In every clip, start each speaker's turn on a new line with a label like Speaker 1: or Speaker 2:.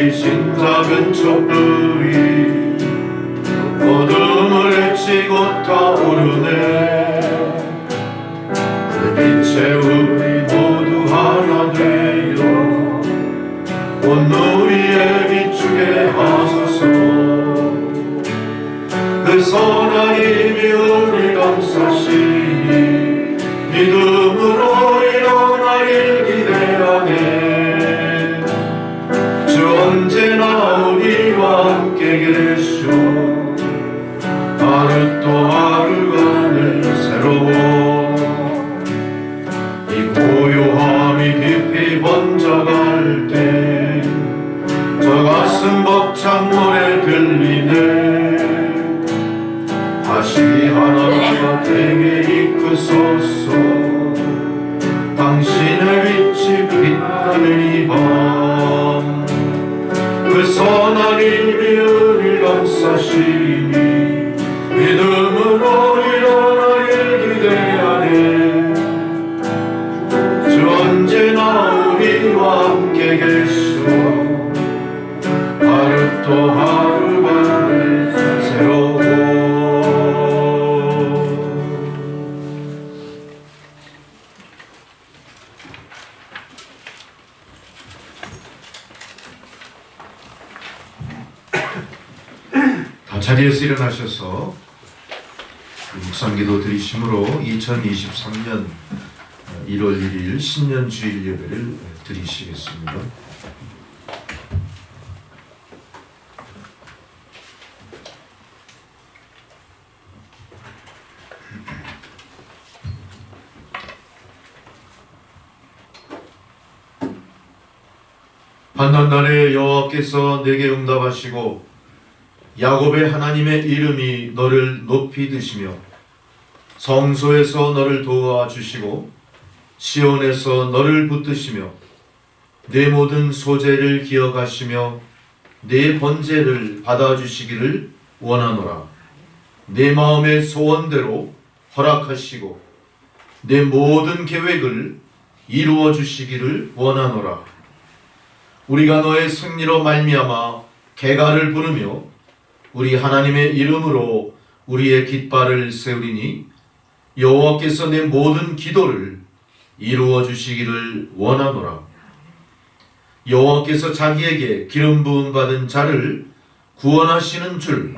Speaker 1: 내리신 작은 촛불이 어둠을 헤치고 타오르네. 그 빛에 우리 모두 하나 되어 온누리에 비추게 하소서. 그 선한 힘이 우리 감싸시니 믿음으로 일어나길 기대하네. 주 언제나 우리와 함께 계시오. 하루 또 하루가 늘 새로워. 이 고요함이 깊이 번져갈 때 저 가슴 벅찬 노래 들리네. 다시 하나가 되게 이끄소서. 당신의 빛이 빛나는 이 밤 그 선한 힘이 우리를 감싸시니 믿음으로 일어나길 기대하네. 주 언제나 우리와 함께 계시오. 하루 또 하루가 늘 새로워. 다 자리에서 일어나셔서 묵상기도 드리심으로 2023년 1월 1일 신년주일 예배를 드리시겠습니다. 한날날에 여호와께서 내게 응답하시고 야곱의 하나님의 이름이 너를 높이 드시며 성소에서 너를 도와주시고 시온에서 너를 붙드시며 내 모든 소재를 기억하시며 내 번제를 받아주시기를 원하노라. 내 마음의 소원대로 허락하시고 내 모든 계획을 이루어 주시기를 원하노라. 우리가 너의 승리로 말미암아 개가를 부르며 우리 하나님의 이름으로 우리의 깃발을 세우리니 여호와께서 내 모든 기도를 이루어 주시기를 원하노라. 여호와께서 자기에게 기름 부음 받은 자를 구원하시는 줄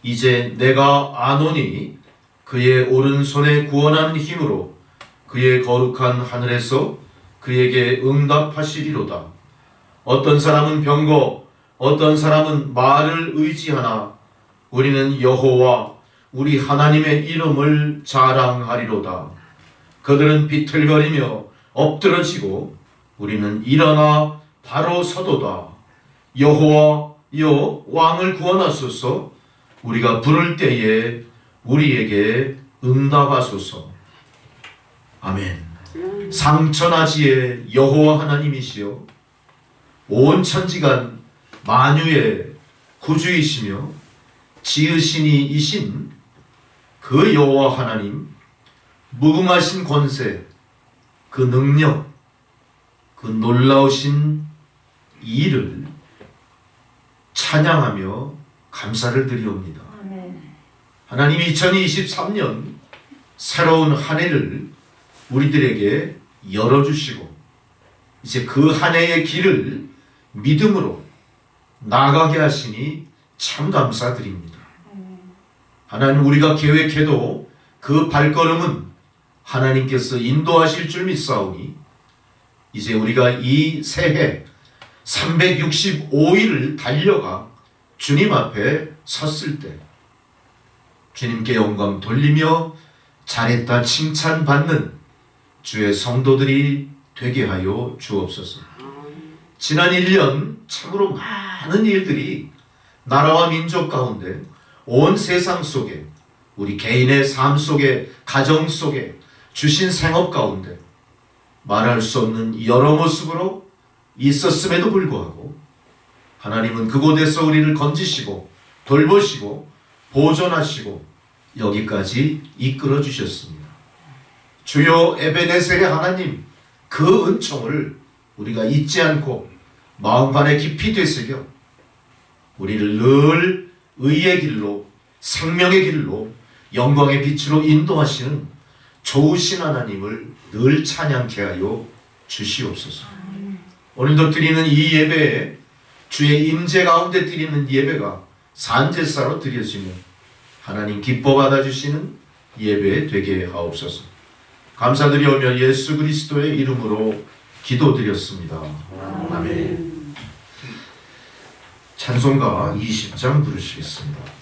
Speaker 1: 이제 내가 아노니 그의 오른손에 구원하는 힘으로 그의 거룩한 하늘에서 그에게 응답하시리로다. 어떤 사람은 병거 어떤 사람은 말을 의지하나 우리는 여호와 우리 하나님의 이름을 자랑하리로다. 그들은 비틀거리며 엎드러지고 우리는 일어나 바로 서도다. 여호와여 왕을 구원하소서. 우리가 부를 때에 우리에게 응답하소서. 아멘. 상천하지의 여호와 하나님이시여 온 천지간 만유의 구주이시며 지으신 이이신 그 여호와 하나님, 무궁하신 권세, 그 능력, 그 놀라우신 일을 찬양하며 감사를 드리옵니다. 하나님 2023년 새로운 한 해를 우리들에게 열어주시고 이제 그 한 해의 길을 믿음으로 나가게 하시니 참 감사드립니다. 하나님, 우리가 계획해도 그 발걸음은 하나님께서 인도하실 줄 믿사오니 이제 우리가 이 새해 365일을 달려가 주님 앞에 섰을 때 주님께 영광 돌리며 잘했다 칭찬받는 주의 성도들이 되게 하여 주옵소서. 지난 1년 참으로 많은 일들이 나라와 민족 가운데 온 세상 속에 우리 개인의 삶 속에 가정 속에 주신 생업 가운데 말할 수 없는 여러 모습으로 있었음에도 불구하고 하나님은 그곳에서 우리를 건지시고 돌보시고 보존하시고 여기까지 이끌어 주셨습니다. 주요 에베네셀의 하나님, 그 은총을 우리가 잊지 않고 마음 안에 깊이 되새겨 우리를 늘 의의 길로, 생명의 길로, 영광의 빛으로 인도하시는 좋으신 하나님을 늘 찬양케 하여 주시옵소서. 오늘도 드리는 이 예배에 주의 임재 가운데 드리는 예배가 산제사로 드려지며 하나님 기뻐 받아주시는 예배 되게 하옵소서. 감사드리오며 예수 그리스도의 이름으로 기도드렸습니다. 아멘. 찬송가 20장 부르시겠습니다.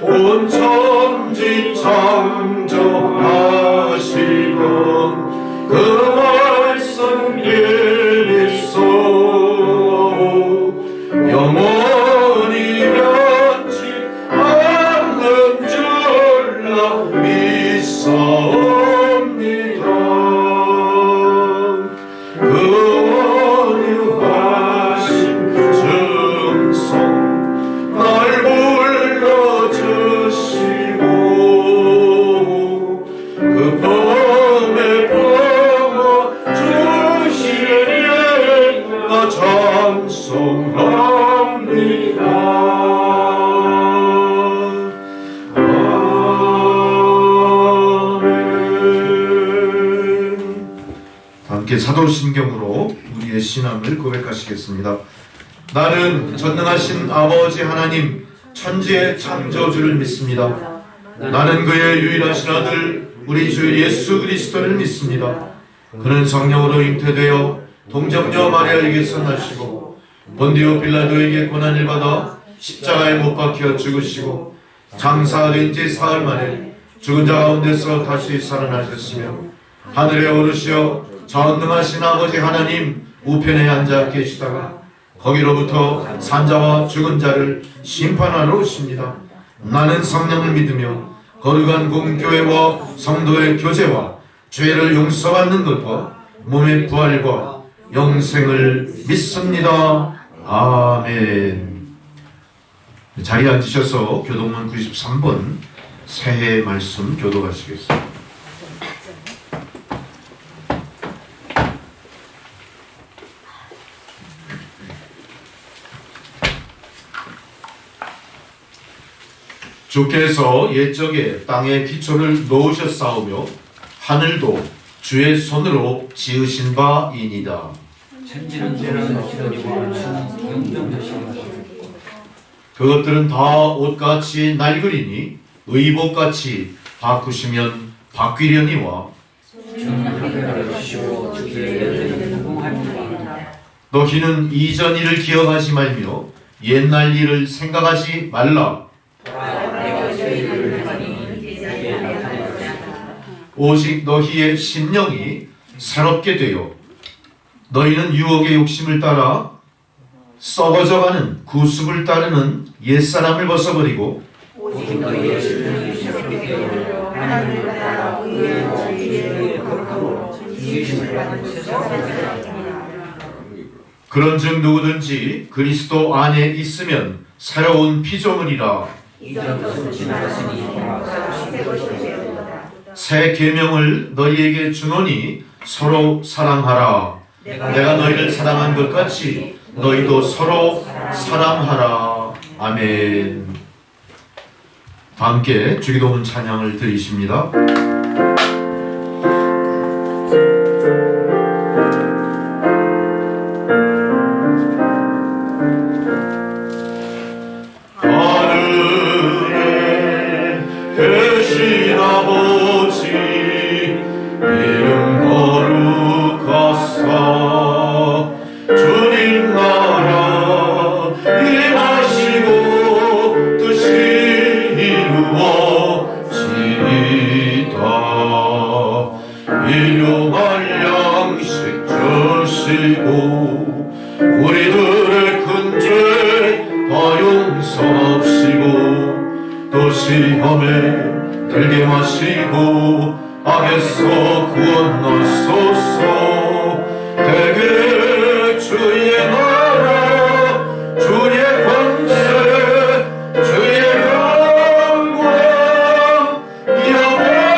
Speaker 1: 온 천지 창조하시던 그 말씀 예비소 영원히 변치 않는 줄라 믿사옵니다. 그 원유하신 증성 날 불러주시고 그 범에 범어 주시니 나 찬송합니다. 아멘. 함께 사도신경으로 우리의 신앙을 고백하시겠습니다. 나는 전능하신 아버지 하나님 천지의 창조주를 믿습니다. 나는 그의 유일하신 아들 우리 주 예수 그리스도를 믿습니다. 그는 성령으로 잉태되어 동정녀 마리아에게서 나시고 본디오 빌라도에게 고난을 받아 십자가에 못 박혀 죽으시고 장사된 지 사흘 만에 죽은 자 가운데서 다시 살아나셨으며 하늘에 오르시어 전능하신 아버지 하나님 우편에 앉아 계시다가 거기로부터 산자와 죽은 자를 심판하러 오십니다. 나는 성령을 믿으며 거룩한 공교회와 성도의 교제와 죄를 용서받는 것과 몸의 부활과 영생을 믿습니다. 아멘. 자리에 앉으셔서 교동문 93번 새해 말씀 교독하시겠습니다. 주께서 옛적에 땅에 기초를 놓으셨사오며 하늘도 주의 손으로 지으신 바이니이다. 그것들은 다 옷같이 낡으리니 의복같이 바꾸시면 바뀌려니와 너희는 이전 일을 기억하지 말며 옛날 일을 생각하지 말라. 오직 너희의 심령이 새롭게 되어 너희는 유혹의 욕심을 따라 썩어져가는 구습을 따르는 옛사람을 벗어버리고 오직 너희의 심령이 새롭게 되어 하나님을 따라 의의 진리의 거룩함으로 지으심을 받는 세상을 그런즉 누구든지 그리스도 안에 있으면 새로운 피조물이라. 새 계명을 너희에게 주노니 서로 사랑하라. 내가 너희를 사랑한 것 같이 너희도 서로 사랑하라. 아멘. 함께 주기도문 찬양을 드리십니다. 시험에 들게 마시고 악에서 구원하소서. 대개 주의 나라 주의 권세 주의 영광 영원히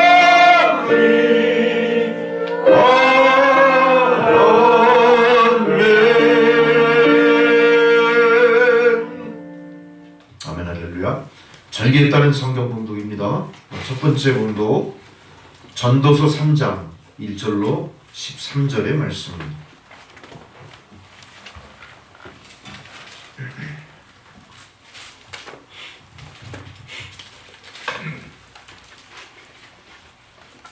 Speaker 1: 아멘. 할렐루야. 절기에 따른 성경 봉독입니다. 첫 번째 봉독 전도서 3장 1절로 13절의 말씀입니다.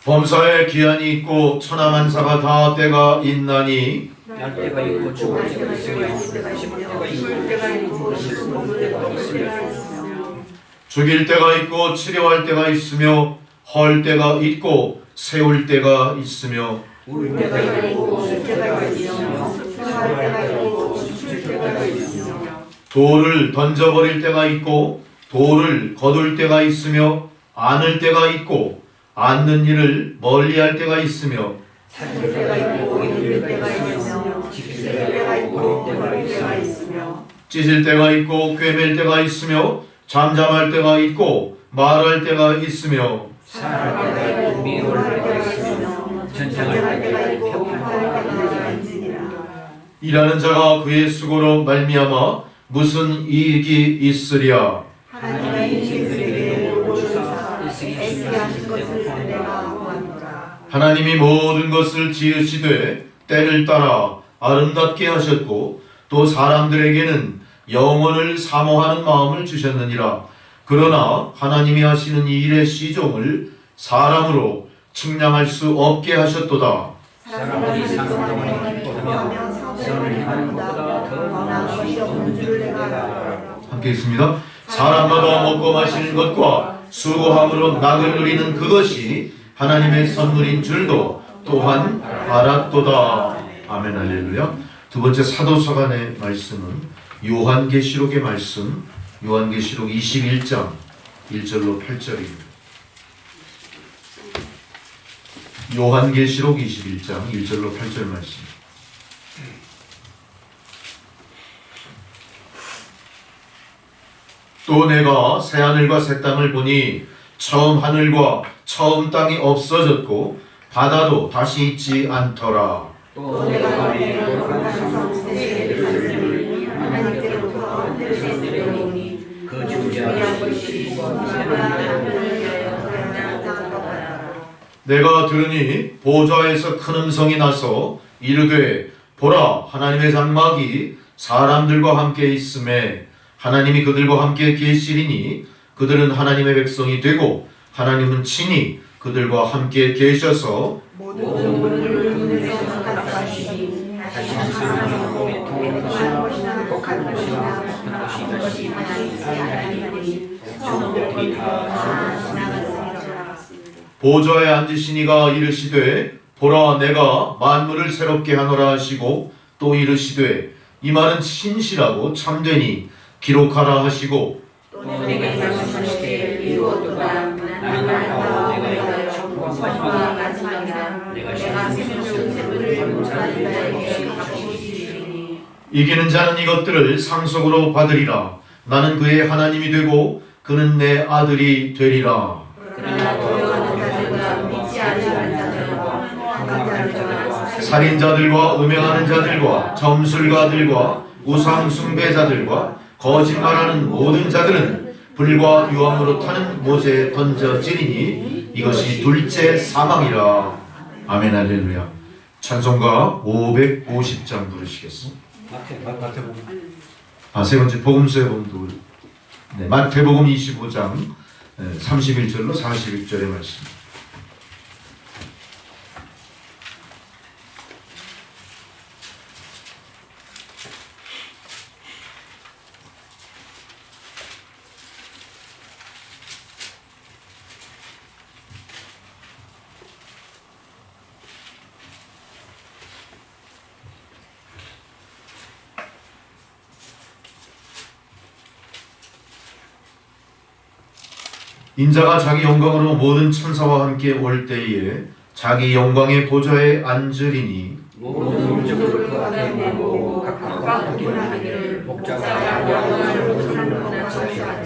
Speaker 1: 범사에 기한이 있고 천하만사가 다 때가 있나니
Speaker 2: 날 때가 있고 죽을 때가 있으며 심을 때가 있고 먹을 때가 있으며
Speaker 1: 죽일 때가 있고 치료할 때가 있으며 헐 때가 있고 세울 때가 있으며
Speaker 2: 울 때가 있고 웃을 때가 있으며 슬퍼할 때가 있고 춤출 때가 있으며
Speaker 1: 돌을 던져버릴 때가 있고 돌을 거둘 때가 있으며 안을 때가 있고 앉는 일을 멀리할 때가 있으며
Speaker 2: 찾을 때가 있고 잃을 때가 있으며 지킬 때가 있고 버릴 때가 있으며
Speaker 1: 찢을 때가 있고 꿰맬 때가 있으며 잠잠할 때가 있고 말할 때가 있으며
Speaker 2: 사랑할 때가 있고 미워할 때가 있으며 전쟁할 때가 있고 평화할 때가 있으니라.
Speaker 1: 일하는 자가 그의 수고로 말미암아 무슨 이익이 있으랴.
Speaker 2: 하나님의 인생들에게 모두 주사 애쓰게 하신 것을 내가 보았노라.
Speaker 1: 하나님이 모든 것을 지으시되 때를 따라 아름답게 하셨고 또 사람들에게는 영원을 사모하는 마음을 주셨느니라. 그러나 하나님이 하시는 이 일의 시종을 사람으로 측량할 수 없게 하셨도다.
Speaker 2: 사람들이 상한 동안에 기뻐하며 선을 행하는 것보다 더 나은 것이 없는 줄 내가 알아.
Speaker 1: 함께 있습니다. 사람마다 먹고 마시는 것과 수고함으로 낙을 누리는 그것이 하나님의 선물인 줄도 또한 알았도다. 아멘. 할렐루야. 두 번째 사도서관의 말씀은 요한계시록의 말씀, 요한계시록 21장 1절로 8절입니다. 요한계시록 21장 1절로 8절 말씀. 또 내가 새하늘과 새 땅을 보니 처음 하늘과 처음 땅이 없어졌고 바다도 다시 있지 않더라.
Speaker 2: 또 내가 내 거룩한 세계를 하느니 하나님께로부터 내려오니 그 주지하신 것이
Speaker 1: 내가 들으니 보좌에서 큰 음성이 나서 이르되 보라 하나님의 장막이 사람들과 함께 있음에 하나님이 그들과 함께 계시리니 그들은 하나님의 백성이 되고 하나님은 친히 그들과 함께 계셔서
Speaker 2: 모든 물을 눈에서 닦아주시니 다시 하나님의 통한 것이나 복한 것이나 나쁜 것이 하나님이 성도들이 다 지나갔으리라.
Speaker 1: 보좌에 앉으시니가 이르시되 보라 내가 만물을 새롭게 하노라 하시고 또 이르시되 이 말은 신실하고 참되니 기록하라 하시고
Speaker 2: 또 내게 말씀하시되 이루었도다. 나는 알고 내가 처음과 마지막이라. 내가 생명을 모든 자에게 갚으시리니
Speaker 1: 이기는 자는 이것들을 상속으로 받으리라. 나는 그의 하나님이 되고 그는 내 아들이 되리라.
Speaker 2: 그러나 도용하는 자들과 믿지 않는 자들과 환각하는 자들과
Speaker 1: 살인자들과 음행하는 자들과 점술가들과 우상 숭배자들과 거짓말하는 모든 자들은 불과 유황으로 타는 못에 던져지리니 이것이 둘째 사망이라. 아멘. 할렐루야. 찬송가 550장 부르시겠습니다. 세 번째 복음서의 본도 마태복음 25장 31절로 41절의 말씀. 인자가 자기 영광으로 모든 천사와 함께 올 때에 자기 영광의 보좌에 앉으리니
Speaker 3: 모든 민족을 그 앞에 모으고 각각 기능하기를 목자가 영광을 부르는 것이라.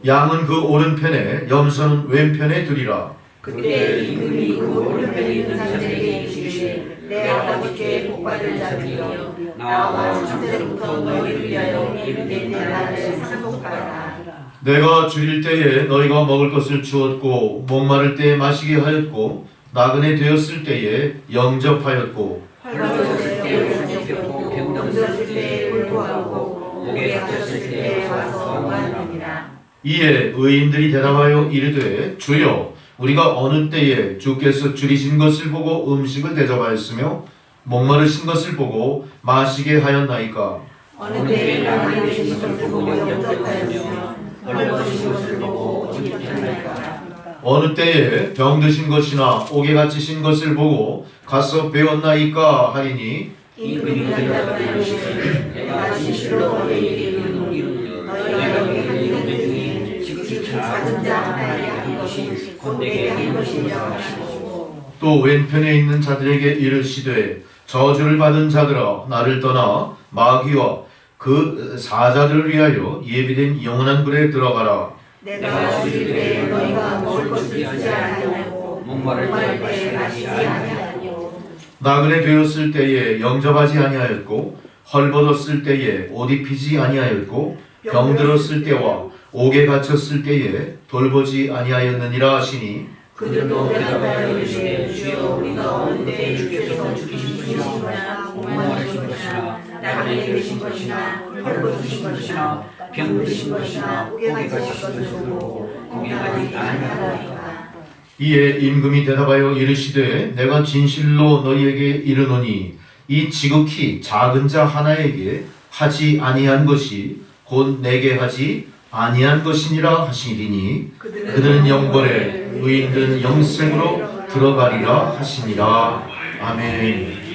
Speaker 1: 양은 그 오른편에 염소는 왼편에 두리라.
Speaker 2: 그때 임금이 그 오른편에 있는 자들에게 이르시되 내 아버지께 복받을 자들이여 나와 창세로부터 너희를 위하여 예비된 내 나라를 상속하라.
Speaker 1: 내가 줄일 때에 너희가 먹을 것을 주었고 목마를 때에 마시게 하였고 나그네 되었을 때에 영접하였고
Speaker 2: 헐벗었을 때 옷을 넘졌을 때 굴구하고 목에 갇혔을 때 와서 구하느니라.
Speaker 1: 이에 의인들이 대답하여 이르되 주여 우리가 어느 때에 주께서 줄이신 것을 보고 음식을 대접하였으며 목마르신 것을 보고 마시게 하였나이까.
Speaker 2: 어느 때에 나그네 되신 것을 보고 영접하였으며 헐벗으신 것을 보고 옷 입혔나이까.
Speaker 1: 어느 때에 병드신 것이나 옥에 갇히신 것을 보고 가서 배웠나이까 하리니
Speaker 2: 임금이 대답하여 이르시되 내가 진실로 너희에게 이르노니 너희가 여기 한 중에 지극히 작은 자 하나에게 한 것이 곧 내게 한 것이라 하시고
Speaker 1: 또 왼편에 있는 자들에게 이르시되 저주를 받은 자들아 나를 떠나 마귀와 그 사자들을 위하여 예비된 영원한 불에 들어가라.
Speaker 2: 내가 줄일 때 너희가 먹을 것을 주지 아니하고 목마를 때 마시지 아니하고
Speaker 1: 나그네 되었을 때에 영접하지 아니하였고 헐벗었을 때에 옷 입히지 아니하였고 병들었을 때와 옥에 갇혔을 때에 돌보지 아니하였느니라 하시니
Speaker 2: 그들도 대답하여 이르시되 주여 우리가 어느 때 주께서 죽이신 것이나 목마르신 것이나 나그네 되신 것이나 헐벗으신 것이나 병드신 것이나 옥에 갇히신 것을 보고 공경하지 아니하나이까.
Speaker 1: 이에 임금이 대답하여 이르시되 내가 진실로 너희에게 이르노니 이 지극히 작은 자 하나에게 하지 아니한 것이 곧 내게 하지 아니한 것이니라 하시리니 그들은 영벌에 의인들은 영생으로 들어가리라 하시니라. 아멘.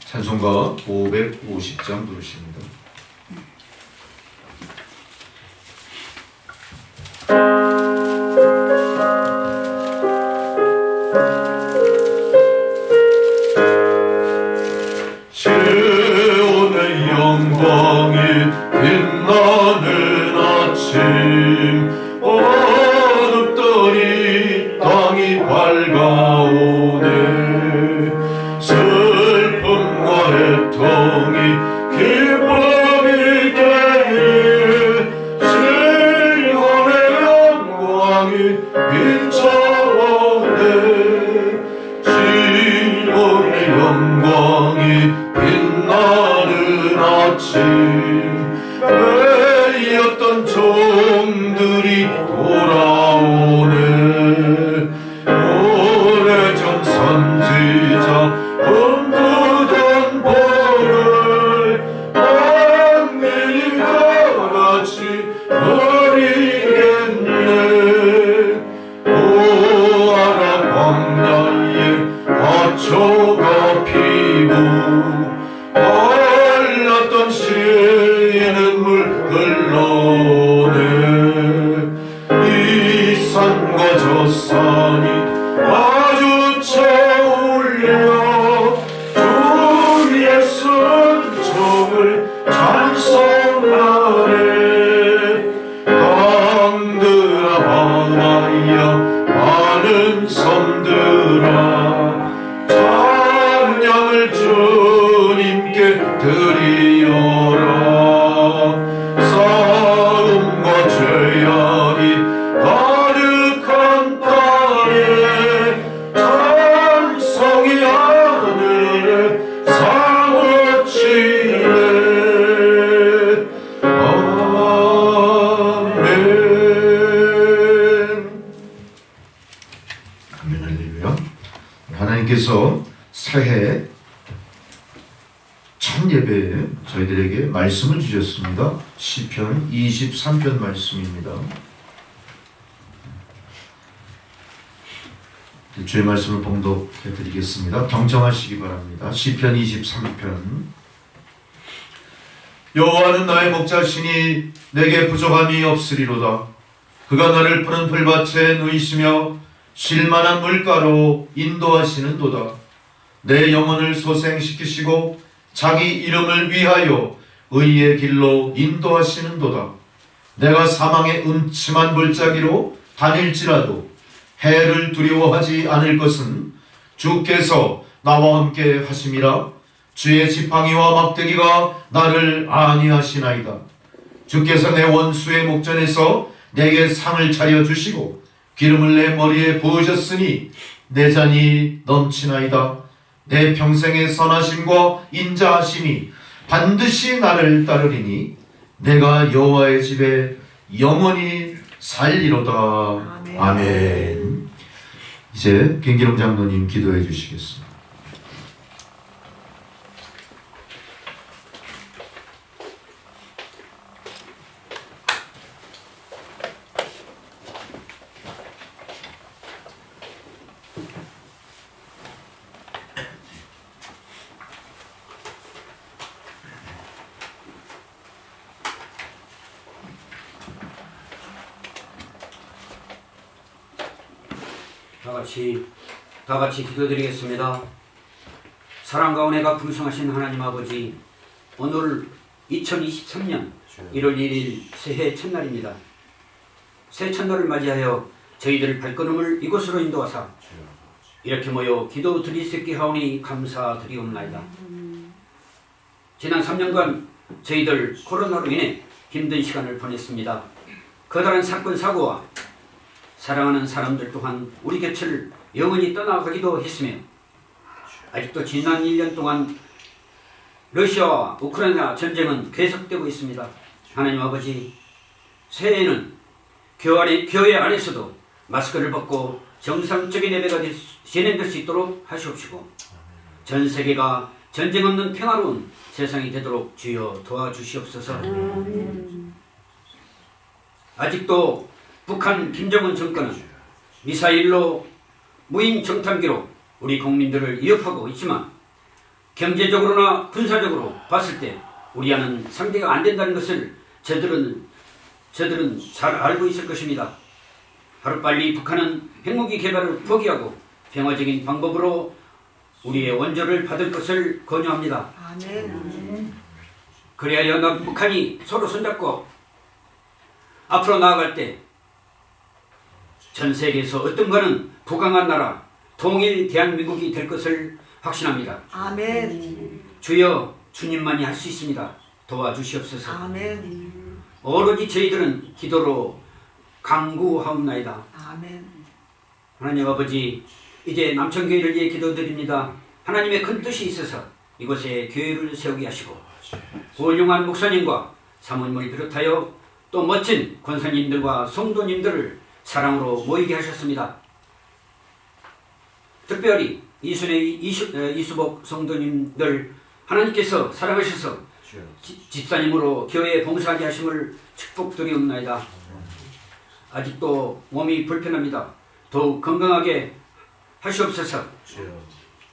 Speaker 1: 찬송가 550장 부르십니다. 시온의 영광이 빛나는 아침 어둡더니 땅이 밝아오네 슬픔과 애통이 기쁨이 되니 시온의 영광이 비춰오네 시온의 영광이 빛나는 아침 매였던 종들이 돌아오네 오래전 선지자 꿈꾸던 벌을 만민이 다같이 누리겠네 오아라 광야에 화초가 피고 얼렸던 시는 물 흘러오네 이 산과 저 산이 마주쳐 울려 주의 순종을 찬송하네 땅들아 바다야 많은 섬들아 찬양을 주님께 드리어라 싸움과 죄악이 가득한 땅에 찬송이 하늘에 사무치네 아멘 할렐루야. 하나님께서 새해 첫 예배에 저희들에게 말씀을 주셨습니다. 시편 23편 말씀입니다. 주의 말씀을 봉독해 드리겠습니다. 경청하시기 바랍니다. 시편 23편 여호와는 나의 목자시니 내게 부족함이 없으리로다. 그가 나를 푸른 풀밭에 누이시며 쉴만한 물가로 인도하시는도다. 내 영혼을 소생시키시고 자기 이름을 위하여 의의 길로 인도하시는도다. 내가 사망의 음침한 골짜기로 다닐지라도 해를 두려워하지 않을 것은 주께서 나와 함께 하심이라. 주의 지팡이와 막대기가 나를 안위하시나이다. 주께서 내 원수의 목전에서 내게 상을 차려주시고 기름을 내 머리에 부으셨으니 내 잔이 넘치나이다. 내 평생의 선하심과 인자하심이 반드시 나를 따르리니 내가 여호와의 집에 영원히 살리로다. 아멘. 이제 김기룡 장로님 기도해 주시겠습니다.
Speaker 2: 다 같이 기도드리겠습니다. 사랑과 은혜가 풍성하신 하나님 아버지, 오늘 2023년 1월 1일 새해 첫날입니다. 새해 첫날을 맞이하여 저희들 발걸음을 이곳으로 인도하사 이렇게 모여 기도 드릴 수 있게 하오니 감사드리옵나이다. 지난 3년간 저희들 코로나로 인해 힘든 시간을 보냈습니다. 커다란 사건 사고와 사랑하는 사람들 또한 우리 곁을 영원히 떠나가기도 했으며 아직도 지난 1년 동안 러시아와 우크라이나 전쟁은 계속되고 있습니다. 하나님 아버지, 새해에는 교회 안에서도 마스크를 벗고 정상적인 예배가 진행될 수 있도록 하시옵시고 전 세계가 전쟁 없는 평화로운 세상이 되도록 주여 도와주시옵소서. 아직도 북한 김정은 정권은 미사일로 무인 정탐기로 우리 국민들을 위협하고 있지만 경제적으로나 군사적으로 봤을 때 우리와는 상대가 안 된다는 것을 저들은 잘 알고 있을 것입니다. 하루빨리 북한은 핵무기 개발을 포기하고 평화적인 방법으로 우리의 원조를 받을 것을 권유합니다.
Speaker 3: 아멘.
Speaker 2: 그래야 북한이 서로 손잡고 앞으로 나아갈 때 전 세계에서 어떤가는 부강한 나라, 통일 대한민국이 될 것을 확신합니다.
Speaker 3: 아멘.
Speaker 2: 주여, 주님만이 할 수 있습니다. 도와주시옵소서.
Speaker 3: 아멘.
Speaker 2: 오로지 저희들은 기도로 강구하옵나이다.
Speaker 3: 아멘.
Speaker 2: 하나님 아버지, 이제 남천교회를 위해 기도드립니다. 하나님의 큰 뜻이 있어서 이곳에 교회를 세우게 하시고 훌륭한 목사님과 사모님을 비롯하여 또 멋진 권사님들과 성도님들을 사랑으로 모이게 하셨습니다. 특별히 이수복 성도님들 하나님께서 사랑하셔서 집사님으로 교회에 봉사하게 하심을 축복드리옵나이다. 아직도 몸이 불편합니다. 더욱 건강하게 하시옵소서.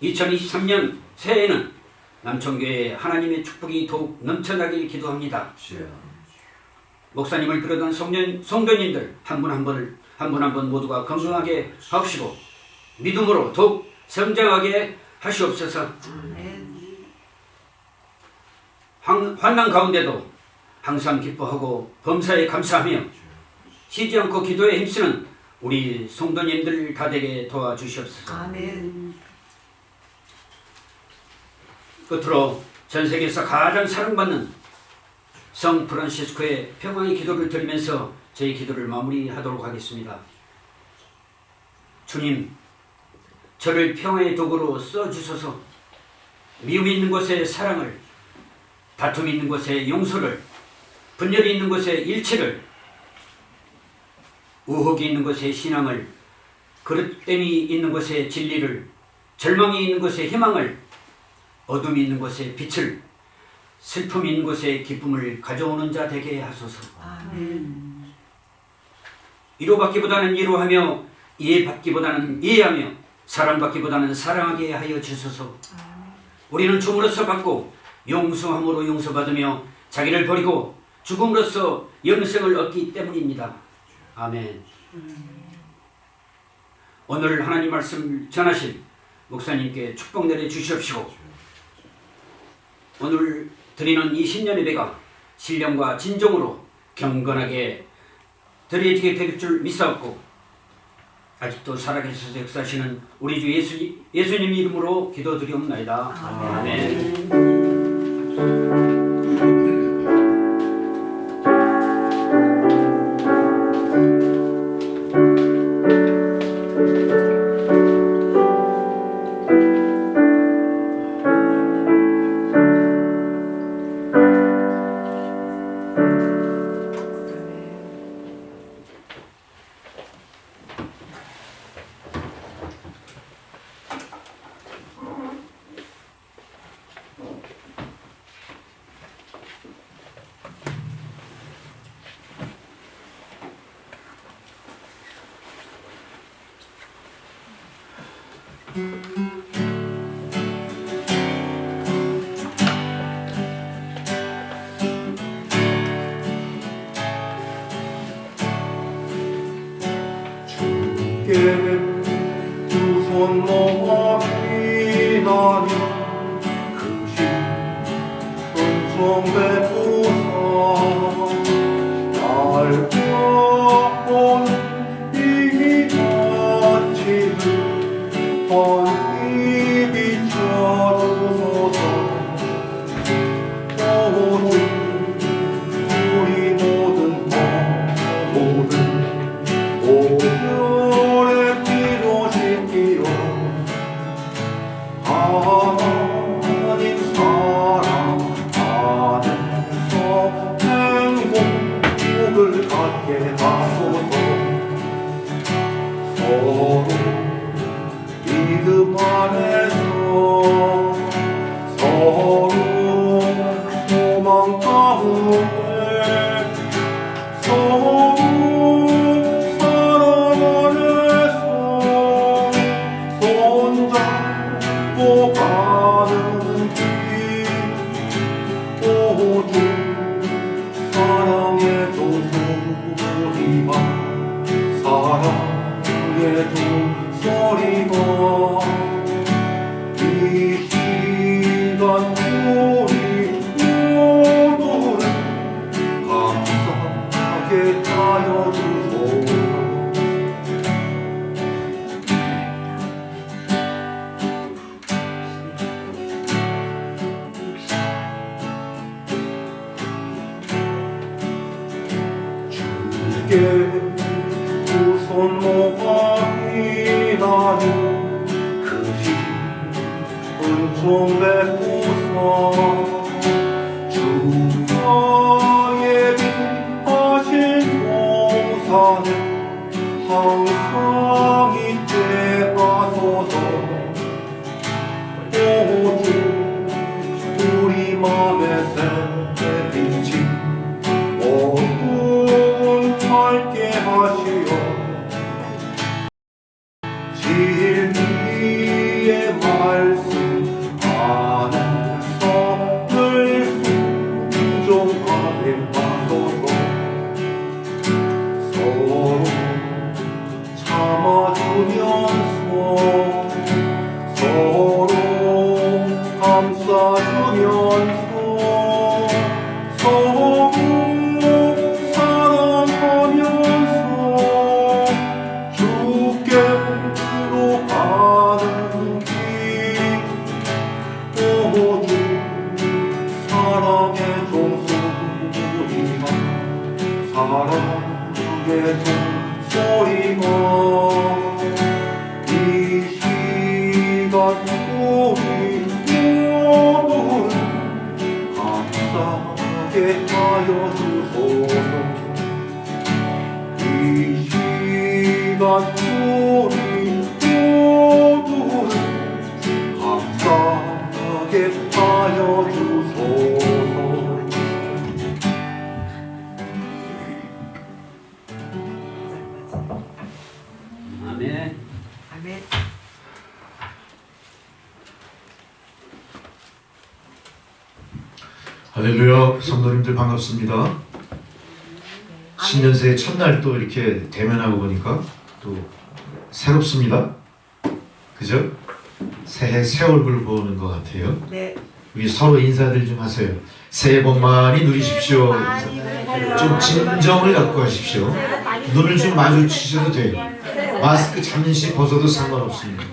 Speaker 2: 2023년 새해에는 남천교회에 하나님의 축복이 더욱 넘쳐나길 기도합니다. 목사님을 비롯한 성도님들 한 분 한 분 모두가 건강하게 하옵시고 믿음으로 더욱 성장하게 하시옵소서. 환난 가운데도 항상 기뻐하고 범사에 감사하며 쉬지 않고 기도에 힘쓰는 우리 성도님들 다 되게 도와주시옵소서.
Speaker 3: 아멘.
Speaker 2: 끝으로 전 세계에서 가장 사랑받는 성 프란시스코의 평화의 기도를 드리면서 저희 기도를 마무리하도록 하겠습니다. 주님, 저를 평화의 도구로 써주소서. 미움 있는 곳에 사랑을, 다툼 있는 곳에 용서를, 분열이 있는 곳에 일치를, 우혹이 있는 곳에 신앙을, 그릇됨이 있는 곳에 진리를, 절망이 있는 곳에 희망을, 어둠이 있는 곳에 빛을, 슬픔이 있는 곳에 기쁨을 가져오는 자 되게 하소서.
Speaker 3: 아멘.
Speaker 2: 위로받기보다는 위로하며 이해받기보다는 이해하며 사랑받기보다는 사랑하게 하여 주소서. 우리는 줌으로써 받고 용서함으로 용서받으며 자기를 버리고 죽음으로써 영생을 얻기 때문입니다. 아멘. 오늘 하나님 말씀 전하실 목사님께 축복 내려 주시옵시고, 오늘 드리는 이 신년 예배가 신령과 진정으로 경건하게 드려지게 될 줄 믿사옵고, 아직도 살아계셔서 역사하시는 우리 주 예수님 이름으로 기도드리옵나이다. 아멘.
Speaker 4: 두 손 모아 비나니 그신 은총 베푸사 날 구원 이미 마치는 환히 비춰주소서. 오직 우리 모든 오늘의 필요시기요 하나님 사랑 안에서 행복을 갖게 하소서. 서로 믿음 안에서 서로 소망 가운데 서로 사랑 안에서 손잡고 가는 길 오직 사랑의 종소리가 사랑의 종소리가 이 시간 우리 모두를 감사하게 하여 주소서. 주께 두 손 모아 비나니 그신 은총 베푸사 주가 예비하신 동산에 항상 있게 하소서. 오직 우리 맘에 새 빛이 어두운 밝게 하시어 진리의 말씀 안에서 늘 순종하게 하소서. 서로 참아주면서 서로 감싸주면서 서로 사랑하면서 주께로 가는 길 오직 사랑의 종소리가 사랑의 종소리가 이 시간 우리 모두를 감사하게 하여 주소서. 이 시간 우리 모두를 감사하게 하여 주소서.
Speaker 2: 아멘.
Speaker 3: 아멘.
Speaker 1: 할렐루야. 성도님들 반갑습니다. 신년새 첫날 또 이렇게 대면하고 보니까 또 새롭습니다. 그죠? 새해 새 얼굴 보는 것 같아요.
Speaker 3: 네.
Speaker 1: 우리 서로 인사들 좀 하세요. 새해 복 많이 누리십시오. 좀 진정을 갖고 하십시오. 눈을 좀 마주치셔도 돼요. 마스크 잠시 벗어도 상관없습니다.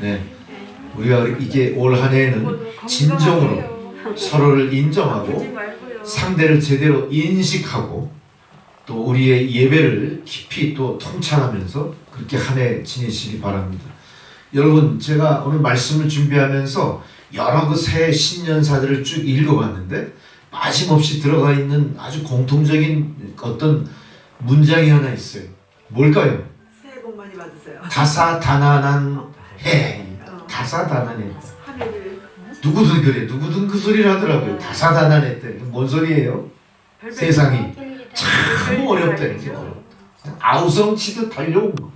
Speaker 1: 네, 우리가 이게 올 한 해에는 진정으로 서로를 인정하고 상대를 제대로 인식하고 또 우리의 예배를 깊이 또 통찰하면서 그렇게 한 해 지내시기 바랍니다. 여러분, 제가 오늘 말씀을 준비하면서 여러 그 새해 신년사들을 쭉 읽어봤는데 빠짐없이 들어가 있는 아주 공통적인 어떤 문장이 하나 있어요. 뭘까요?
Speaker 3: 새해 복 많이 받으세요.
Speaker 1: 다사다난한 해. 다사다난해. 누구든 그래. 누구든 그 소리를 하더라고요. 다사다난했대. 뭔 소리예요? 세상이 참 어렵다는 게 어렵다. 아우성 치듯 달려온 거.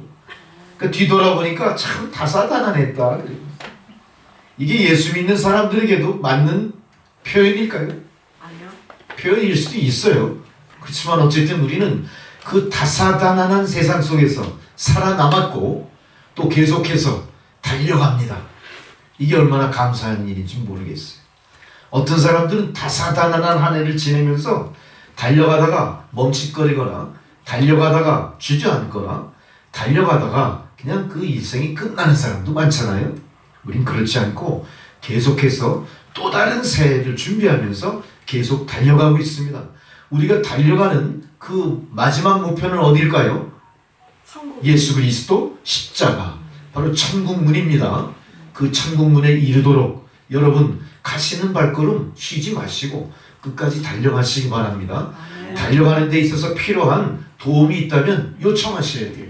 Speaker 1: 그러니까 뒤돌아보니까 참 다사다난했다. 이게 예수 믿는 사람들에게도 맞는 표현일까요?
Speaker 3: 아니요.
Speaker 1: 표현일 수도 있어요. 그렇지만 어쨌든 우리는 그 다사다난한 세상 속에서 살아남았고 또 계속해서 달려갑니다. 이게 얼마나 감사한 일인지 모르겠어요. 어떤 사람들은 다사다난한 한 해를 지내면서 달려가다가 멈칫거리거나 달려가다가 주저앉거나 달려가다가 그냥 그 일생이 끝나는 사람도 많잖아요. 우린 그렇지 않고 계속해서 또 다른 새해를 준비하면서 계속 달려가고 있습니다. 우리가 달려가는 그 마지막 목표는 어딜까요? 예수 그리스도 십자가, 바로 천국문입니다. 그 천국문에 이르도록 여러분 가시는 발걸음 쉬지 마시고 끝까지 달려가시기 바랍니다. 달려가는 데 있어서 필요한 도움이 있다면 요청하셔야 돼요.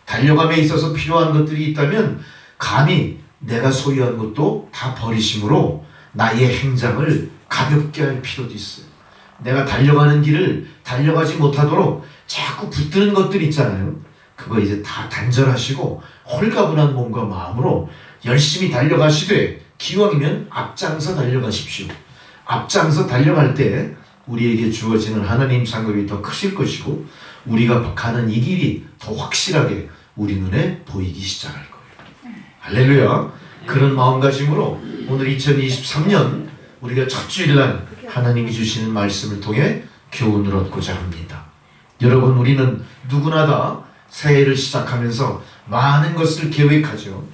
Speaker 1: 달려감에 있어서 필요한 것들이 있다면 감히 내가 소유한 것도 다 버리심으로 나의 행장을 가볍게 할 필요도 있어요. 내가 달려가는 길을 달려가지 못하도록 자꾸 붙드는 것들 있잖아요. 그거 이제 다 단절하시고 홀가분한 몸과 마음으로 열심히 달려가시되 기왕이면 앞장서 달려가십시오. 앞장서 달려갈 때 우리에게 주어지는 하나님 상급이 더 크실 것이고 우리가 가는 이 길이 더 확실하게 우리 눈에 보이기 시작할 거예요. 할렐루야. 그런 마음가짐으로 오늘 2023년 우리가 첫 주일날 하나님이 주시는 말씀을 통해 교훈을 얻고자 합니다. 여러분, 우리는 누구나 다 새해를 시작하면서 많은 것을 계획하죠.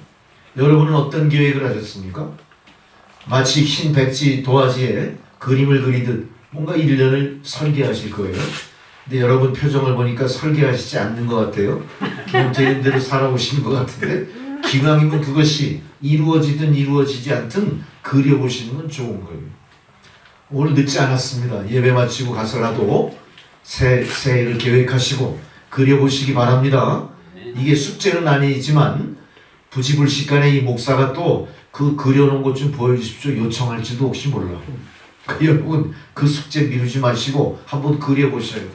Speaker 1: 여러분은 어떤 계획을 하셨습니까? 마치 흰 백지 도화지에 그림을 그리듯 뭔가 1년을 설계하실 거예요. 근데 여러분 표정을 보니까 설계하시지 않는 것 같아요. 그냥 되는 대로 살아오시는 것 같은데 기왕이면 그것이 이루어지든 이루어지지 않든 그려보시는 건 좋은 거예요. 오늘 늦지 않았습니다. 예배 마치고 가서라도 새해를 계획하시고 그려보시기 바랍니다. 이게 숙제는 아니지만 부지불식간에 이 목사가 또 그 그려놓은 것 좀 보여주십시오 요청할지도 혹시 몰라. 여러분 그 숙제 미루지 마시고 한번 그려보셔야 돼요.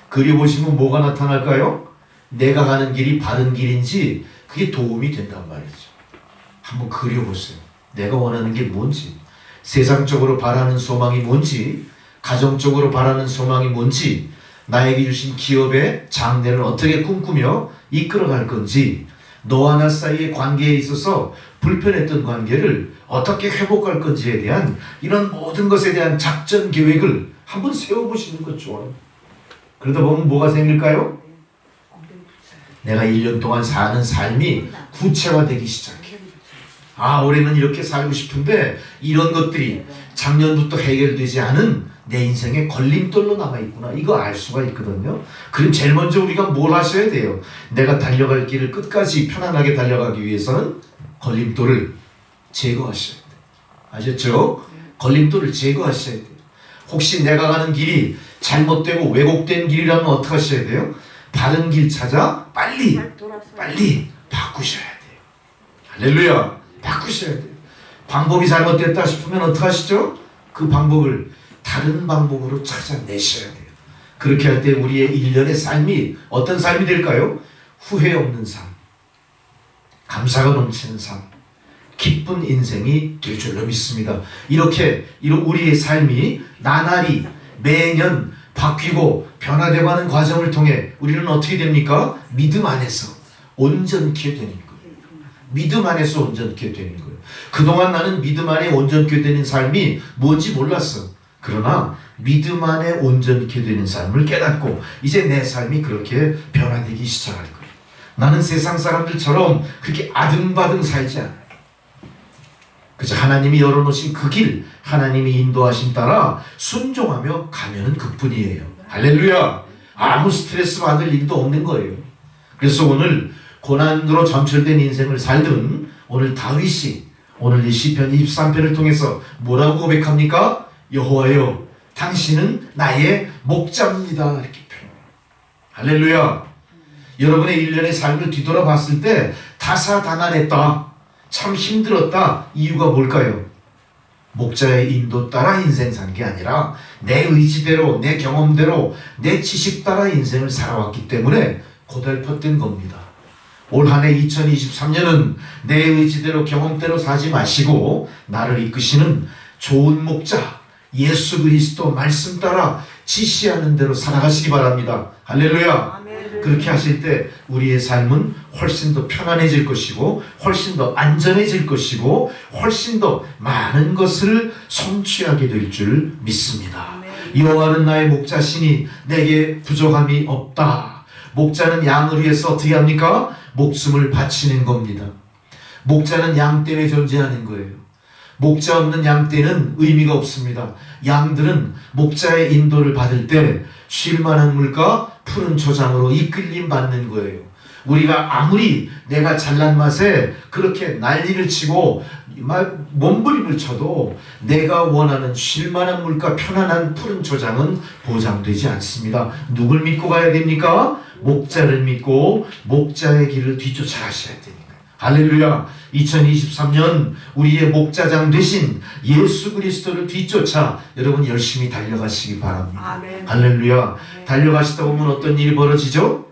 Speaker 1: 그려보시면 뭐가 나타날까요? 내가 가는 길이 바른 길인지 그게 도움이 된단 말이죠. 한번 그려보세요. 내가 원하는 게 뭔지, 세상적으로 바라는 소망이 뭔지, 가정적으로 바라는 소망이 뭔지, 나에게 주신 기업의 장래를 어떻게 꿈꾸며 이끌어갈 건지, 너와 나 사이의 관계에 있어서 불편했던 관계를 어떻게 회복할 건지에 대한 이런 모든 것에 대한 작전 계획을 한번 세워보시는 것 좋아요. 그러다 보면 뭐가 생길까요? 내가 1년 동안 사는 삶이 구체화되기 시작해요. 아, 올해는 이렇게 살고 싶은데 이런 것들이 작년부터 해결되지 않은 내 인생의 걸림돌로 남아있구나. 이거 알 수가 있거든요. 그럼 제일 먼저 우리가 뭘 하셔야 돼요? 내가 달려갈 길을 끝까지 편안하게 달려가기 위해서는 걸림돌을 제거하셔야 돼요. 아셨죠? 걸림돌을 제거하셔야 돼요. 혹시 내가 가는 길이 잘못되고 왜곡된 길이라면 어떻게 하셔야 돼요? 바른 길 찾아 빨리 바꾸셔야 돼요. 할렐루야. 바꾸셔야 돼요. 방법이 잘못됐다 싶으면 어떻게 하시죠? 그 방법을 다른 방법으로 찾아내셔야 돼요. 그렇게 할 때 우리의 일련의 삶이 어떤 삶이 될까요? 후회 없는 삶, 감사가 넘치는 삶, 기쁜 인생이 될 줄로 믿습니다. 이렇게 우리의 삶이 나날이 매년 바뀌고 변화되어가는 과정을 통해 우리는 어떻게 됩니까? 믿음 안에서 온전케 되는 거예요. 믿음 안에서 온전케 되는 거예요. 그동안 나는 믿음 안에 온전케 되는 삶이 뭔지 몰랐어. 그러나 믿음 안에 온전케 되는 삶을 깨닫고 이제 내 삶이 그렇게 변화되기 시작할 거예요. 나는 세상 사람들처럼 그렇게 아등바등 살지 않아요. 그저 하나님이 열어놓으신 그 길, 하나님이 인도하신 따라 순종하며 가면은 그뿐이에요. 할렐루야. 아무 스트레스 받을 일도 없는 거예요. 그래서 오늘 고난으로 점철된 인생을 살던 오늘 다윗이 오늘 이 시편 23편을 통해서 뭐라고 고백합니까? 여호와여, 당신은 나의 목자입니다. 이렇게 표현해요. 할렐루야. 여러분의 일련의 삶을 뒤돌아봤을 때 다사다난했다, 참 힘들었다. 이유가 뭘까요? 목자의 인도 따라 인생 산 게 아니라 내 의지대로, 내 경험대로, 내 지식 따라 인생을 살아왔기 때문에 고달팠던 겁니다. 올 한 해 2023년은 내 의지대로 경험대로 사지 마시고 나를 이끄시는 좋은 목자 예수 그리스도 말씀 따라 지시하는 대로 살아가시기 바랍니다. 할렐루야. 그렇게 하실 때 우리의 삶은 훨씬 더 편안해질 것이고 훨씬 더 안전해질 것이고 훨씬 더 많은 것을 성취하게 될 줄 믿습니다. 여호와는 나의 목자시니 내게 부족함이 없다. 목자는 양을 위해서 어떻게 합니까? 목숨을 바치는 겁니다. 목자는 양 때문에 존재하는 거예요. 목자 없는 양 떼는 의미가 없습니다. 양들은 목자의 인도를 받을 때 쉴만한 물과 푸른 초장으로 이끌림 받는 거예요. 우리가 아무리 내가 잘난 맛에 그렇게 난리를 치고 몸부림을 쳐도 내가 원하는 쉴만한 물과 편안한 푸른 초장은 보장되지 않습니다. 누굴 믿고 가야 됩니까? 목자를 믿고 목자의 길을 뒤쫓아가셔야 됩니다. 할렐루야. 2023년 우리의 목자장 되신 예수 그리스도를 뒤쫓아 여러분 열심히 달려가시기 바랍니다.
Speaker 3: 아멘.
Speaker 1: 할렐루야. 달려가시다 보면 어떤 일이 벌어지죠?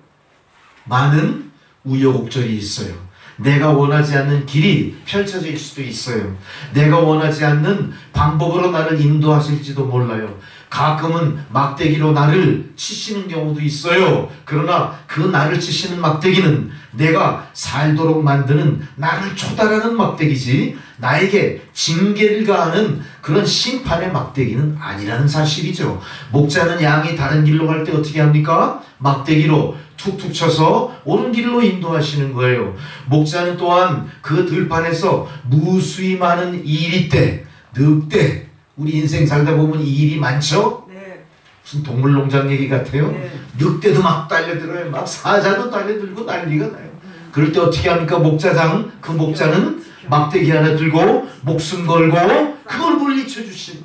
Speaker 1: 많은 우여곡절이 있어요. 내가 원하지 않는 길이 펼쳐질 수도 있어요. 내가 원하지 않는 방법으로 나를 인도하실지도 몰라요. 가끔은 막대기로 나를 치시는 경우도 있어요. 그러나 그 나를 치시는 막대기는 내가 살도록 만드는 나를 초달하는 막대기지 나에게 징계를 가하는 그런 심판의 막대기는 아니라는 사실이죠. 목자는 양이 다른 길로 갈 때 어떻게 합니까? 막대기로 툭툭 쳐서 옳은 길로 인도하시는 거예요. 목자는 또한 그 들판에서 무수히 많은 일이 때, 늑대, 우리 인생 살다 보면 일이 많죠?
Speaker 3: 네.
Speaker 1: 무슨 동물농장 얘기 같아요?
Speaker 3: 네.
Speaker 1: 늑대도 막 달려들어요. 막 사자도 달려들고 난리가 나요. 그럴 때 어떻게 합니까? 목자장, 그 목자는 막대기 하나 들고 목숨 걸고 그걸 물리쳐 주시는.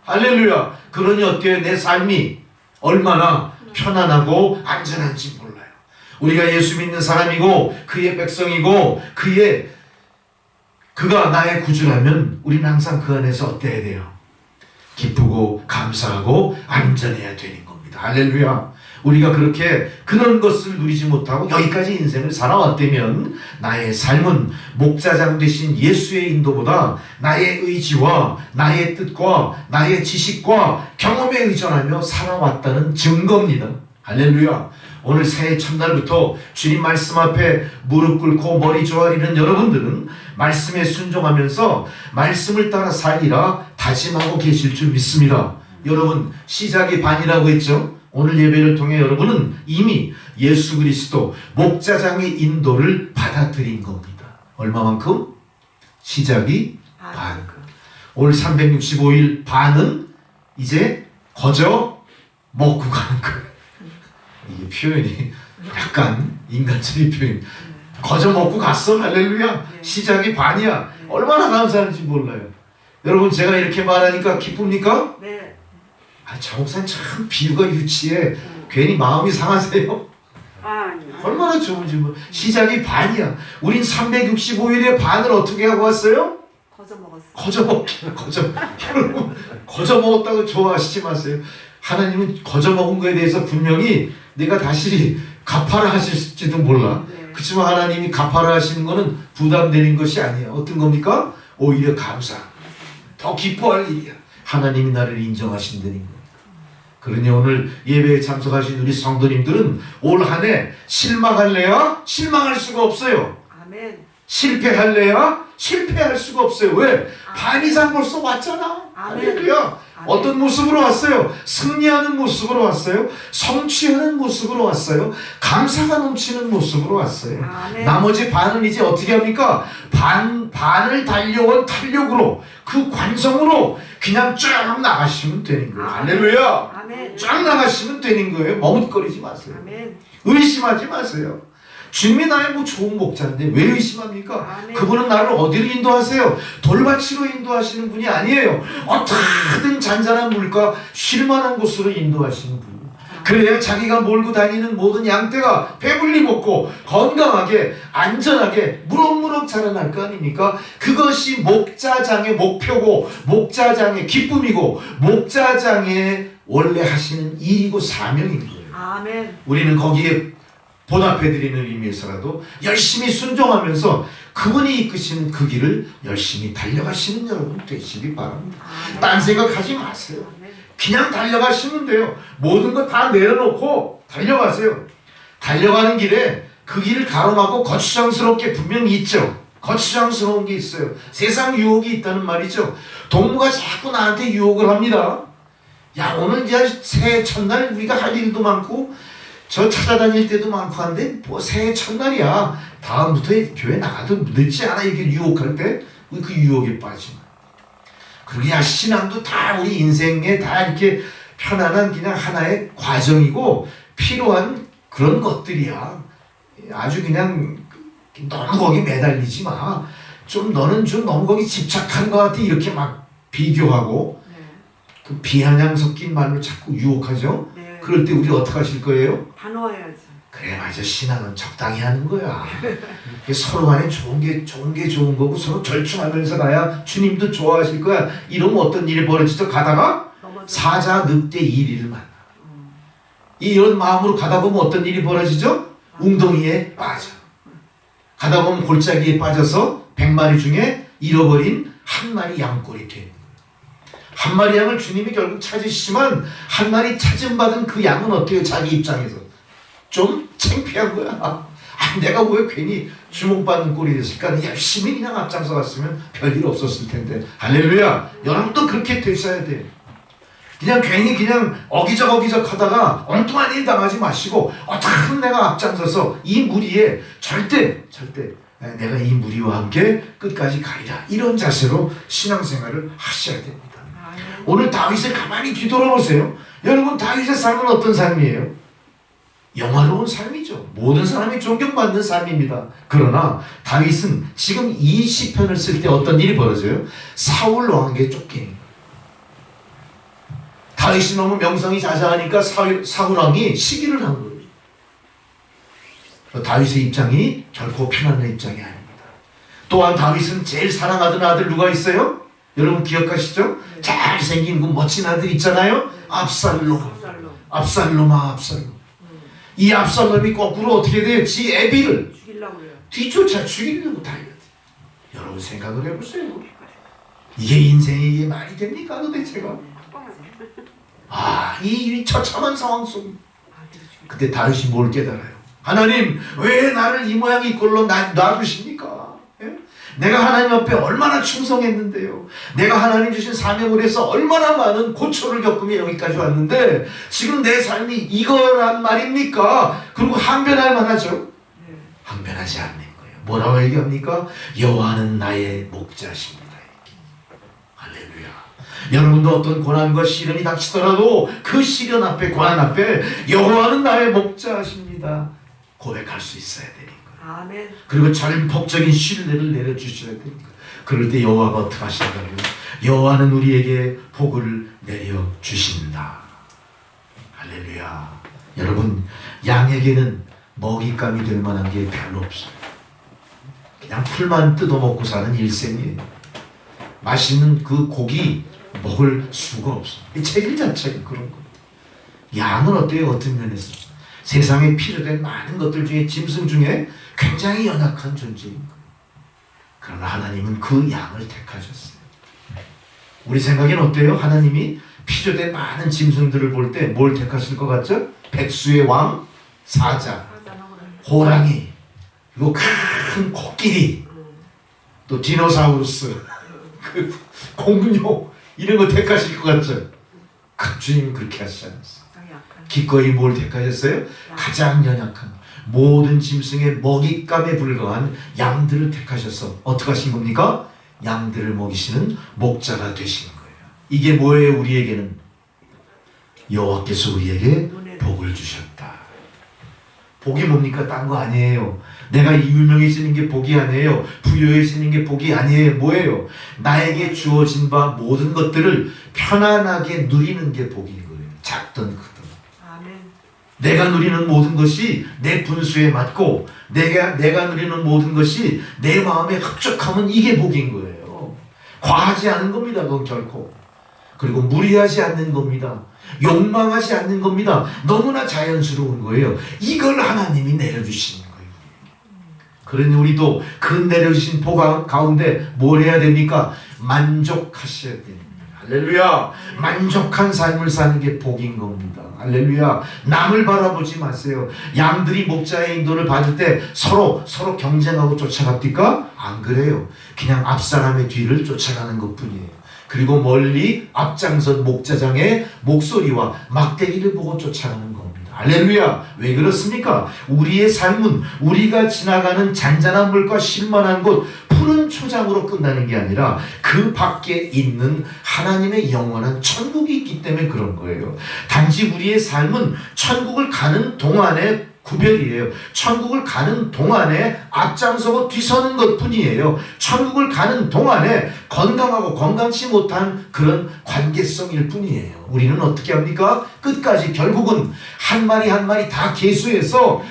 Speaker 1: 할렐루야. 그러니 어때요? 내 삶이 얼마나 편안하고 안전한지 몰라요. 우리가 예수 믿는 사람이고 그의 백성이고 그가 나의 구주라면 우리는 항상 그 안에서 어때야 돼요? 기쁘고 감사하고 안전해야 되는 겁니다. 할렐루야. 우리가 그렇게 그런 것을 누리지 못하고 여기까지 인생을 살아왔다면 나의 삶은 목자장 되신 예수의 인도보다 나의 의지와 나의 뜻과 나의 지식과 경험에 의존하며 살아왔다는 증거입니다. 할렐루야. 오늘 새해 첫날부터 주님 말씀 앞에 무릎 꿇고 머리 조아리는 여러분들은 말씀에 순종하면서 말씀을 따라 살리라 다짐하고 계실 줄 믿습니다. 여러분 시작이 반이라고 했죠? 오늘 예배를 통해 여러분은 이미 예수 그리스도 목자장의 인도를 받아들인 겁니다. 얼마만큼? 시작이 반. 올 365일 반은 이제 거저 먹고 가는 거예요. 이게 표현이 약간 인간적인 표현. 거저 먹고 갔어. 할렐루야. 시작이 반이야. 얼마나 감사한지 몰라요. 여러분 제가 이렇게 말하니까 기쁩니까?
Speaker 3: 네.
Speaker 1: 저 목사님 참 비유가 유치해. 괜히 마음이 상하세요?
Speaker 3: 아니.
Speaker 1: 얼마나 좋은지 뭐. 시작이 반이야. 우린 365일의 반을 어떻게 하고 왔어요?
Speaker 3: 거저 먹었어.
Speaker 1: 거저 먹기. 여러분 거저 먹었다고 좋아하시지 마세요. 하나님은 거저 먹은 거에 대해서 분명히 내가 다시 갚아라 하실지도 몰라.
Speaker 3: 네.
Speaker 1: 그렇지만 하나님이 갚아라 하시는 것은 부담되는 것이 아니에요. 어떤 겁니까? 오히려 감사. 더 기뻐할 일이야. 하나님이 나를 인정하신다는 거예요. 그러니 오늘 예배에 참석하신 우리 성도님들은 올 한 해 실망할래야? 실망할 수가 없어요.
Speaker 3: 아멘.
Speaker 1: 실패할래야? 실패할 수가 없어요. 왜? 반 이상 벌써 왔잖아. 할렐루야. 어떤 모습으로 왔어요? 승리하는 모습으로 왔어요. 성취하는 모습으로 왔어요. 감사가 넘치는 모습으로 왔어요.
Speaker 3: 아멘.
Speaker 1: 나머지 반은 이제 어떻게 합니까? 반을 달려온 탄력으로 그 관성으로 그냥 쫙 나가시면 되는 거예요. 할렐루야.
Speaker 3: 아멘.
Speaker 1: 쫙 나가시면 되는 거예요. 머뭇거리지 마세요.
Speaker 3: 아멘.
Speaker 1: 의심하지 마세요. 주님이 나의 뭐 좋은 목자인데 왜 의심합니까?
Speaker 3: 아멘.
Speaker 1: 그분은 나를 어디로 인도하세요? 돌밭으로 인도하시는 분이 아니에요. 어떻게든 잔잔한 물과 쉴만한 곳으로 인도하시는 분. 그래야 자기가 몰고 다니는 모든 양떼가 배불리 먹고 건강하게 안전하게 무럭무럭 자라날 거 아닙니까? 그것이 목자장의 목표고 목자장의 기쁨이고 목자장의 원래 하시는 일이고 사명인 거예요.
Speaker 3: 아멘.
Speaker 1: 우리는 거기에 보답해드리는 의미에서라도 열심히 순종하면서 그분이 이끄시는 그 길을 열심히 달려가시는 여러분 되시기 바랍니다. 딴 생각하지 마세요. 그냥 달려가시면 돼요. 모든 거 다 내려놓고 달려가세요. 달려가는 길에 그 길을 가로막고 거추장스럽게 분명히 있죠. 거추장스러운 게 있어요. 세상 유혹이 있다는 말이죠. 동무가 자꾸 나한테 유혹을 합니다. 야, 오늘 이제 새해 첫날 우리가 할 일도 많고 저 찾아다닐 때도 많고 한데 뭐 새해 첫날이야. 다음부터 교회 나가도 늦지 않아. 이렇게 유혹할 때 그 유혹에 빠지면. 그러게 야, 신앙도 다 우리 인생에 다 이렇게 편안한 그냥 하나의 과정이고 필요한 그런 것들이야. 아주 그냥 너무 거기 매달리지 마. 좀 너는 좀 너무 거기 집착한 것 같아. 이렇게 막 비교하고 그 비아냥 섞인 말로 자꾸 유혹하죠.
Speaker 3: 네.
Speaker 1: 그럴 때 우리 어떻게 하실 거예요?
Speaker 3: 단호해야죠. 그래,
Speaker 1: 그래 맞아. 신앙은 적당히 하는 거야. 서로 간에 좋은 게 좋은 거고 서로 절충하면서 가야 주님도 좋아하실 거야. 이러면 어떤 일이 벌어지죠? 가다가 사자 늑대 이리를 만나. 이런 마음으로 가다 보면 어떤 일이 벌어지죠? 웅덩이에 빠져. 가다 보면 골짜기에 빠져서 100마리 중에 잃어버린 한 마리 양꼴이 되는 거예요. 한 마리 양을 주님이 결국 찾으시지만 한 마리 찾음받은 그 양은 어때요? 자기 입장에서 좀 창피한 거야. 아, 내가 왜 괜히 주목받는 꼴이 됐을까? 열심히 그냥 앞장서 갔으면 별일 없었을 텐데. 할렐루야. 여러분도 그렇게 되셔야 돼요. 그냥 괜히 그냥 어기적 하다가 엉뚱한 일 당하지 마시고 어떻게든 내가 앞장서서 이 무리에 절대 내가 이 무리와 함께 끝까지 가리라. 이런 자세로 신앙생활을 하셔야 됩니다. 오늘 다윗을 가만히 뒤돌아보세요. 여러분 다윗의 삶은 어떤 삶이에요? 영화로운 삶이죠. 모든 사람이 존경받는 삶입니다. 그러나 다윗은 지금 이 시편을 쓸 때 어떤 일이 벌어져요? 사울 왕에게 쫓기는 거예요. 다윗이 너무 명성이 자자하니까 사울 왕이 시기를 한 거예요. 다윗의 입장이 결코 편안한 입장이 아닙니다. 또한 다윗은 제일 사랑하던 아들 누가 있어요? 여러분 기억하시죠? 잘생긴 그 멋진 아들 있잖아요. 압살롬. 이 압살롬이 거꾸로 어떻게 돼요? 지 애비를 뒤쫓아 죽이려고 달려요. 여러분 생각을 해보세요. 이게 인생에 이게 말이 됩니까 도대체가? 이 처참한 상황 속에 그때 다윗이 뭘 깨달아요? 하나님 왜 나를 이 모양 이 꼴로 놔두십니까? 예? 내가 하나님 앞에 얼마나 충성했는데요. 내가 하나님 주신 사명을 해서 얼마나 많은 고초를 겪으며 여기까지 왔는데 지금 내 삶이 이거란 말입니까? 그리고 항변할 만하죠? 항변하지 않는 거예요. 뭐라고 얘기합니까? 여호와는 나의 목자십니다. 할렐루야. 여러분도 어떤 고난과 시련이 닥치더라도 그 시련 앞에 고난 앞에 여호와는 나의 목자십니다. 고백할 수 있어야 되는 거예요.
Speaker 3: 아멘.
Speaker 1: 그리고 전폭적인 신뢰를 내려주셔야 됩니다. 그럴 때 여호와가 어떻게 하시는가요? 여호와는 우리에게 복을 내려주신다. 할렐루야. 여러분 양에게는 먹잇감이 될 만한 게 별로 없어요. 그냥 풀만 뜯어먹고 사는 일생이에요. 맛있는 그 고기 먹을 수가 없어요. 이 체질 자체가 그런 거예요. 양은 어때요? 어떤 면에서? 세상에 필요된 많은 것들 중에 짐승 중에 굉장히 연약한 존재인 거예요. 그러나 하나님은 그 양을 택하셨어요. 우리 생각엔 어때요? 하나님이 필요된 많은 짐승들을 볼 때 뭘 택하실 것 같죠? 백수의 왕, 사자, 호랑이, 그리고 큰 코끼리, 또 디노사우루스, 그 공룡 이런 거 택하실 것 같죠? 그 주님은 그렇게 하시지 않았어요. 기꺼이 뭘 택하셨어요? 가장 연약한 모든 짐승의 먹잇감에 불과한 양들을 택하셔서 어떻게 하신 겁니까? 양들을 먹이시는 목자가 되시는 거예요. 이게 뭐예요? 우리에게는 여호와께서 우리에게 복을 주셨다. 복이 뭡니까? 딴 거 아니에요. 내가 유명해지는 게 복이 아니에요. 부유해지는 게 복이 아니에요. 뭐예요? 나에게 주어진 바 모든 것들을 편안하게 누리는 게 복인 거예요. 작든 크든. 내가 누리는 모든 것이 내 분수에 맞고 내가 누리는 모든 것이 내 마음에 흡족하면 이게 복인 거예요. 과하지 않은 겁니다. 그건 결코. 그리고 무리하지 않는 겁니다. 욕망하지 않는 겁니다. 너무나 자연스러운 거예요. 이걸 하나님이 내려주시는 거예요. 그러니 우리도 그 내려주신 복 가운데 뭘 해야 됩니까? 만족하셔야 됩니다. 할렐루야. 만족한 삶을 사는 게 복인 겁니다. 할렐루야. 남을 바라보지 마세요. 양들이 목자의 인도를 받을 때 서로 경쟁하고 쫓아갑니까? 안 그래요. 그냥 앞사람의 뒤를 쫓아가는 것뿐이에요. 그리고 멀리 앞장선 목자장의 목소리와 막대기를 보고 쫓아가는 겁니다. 할렐루야. 왜 그렇습니까? 우리의 삶은 우리가 지나가는 잔잔한 물과 실만한 곳 푸른 초장으로 끝나는 게 아니라 그 밖에 있는 하나님의 영원한 천국이 있기 때문에 그런 거예요. 단지 우리의 삶은 천국을 가는 동안에 구별이에요. 천국을 가는 동안에 앞장서고 뒤서는 것뿐이에요. 천국을 가는 동안에 건강하고 건강치 못한 그런 관계성일 뿐이에요. 우리는 어떻게 합니까? 끝까지 결국은 한 마리 한 마리 다 계수해서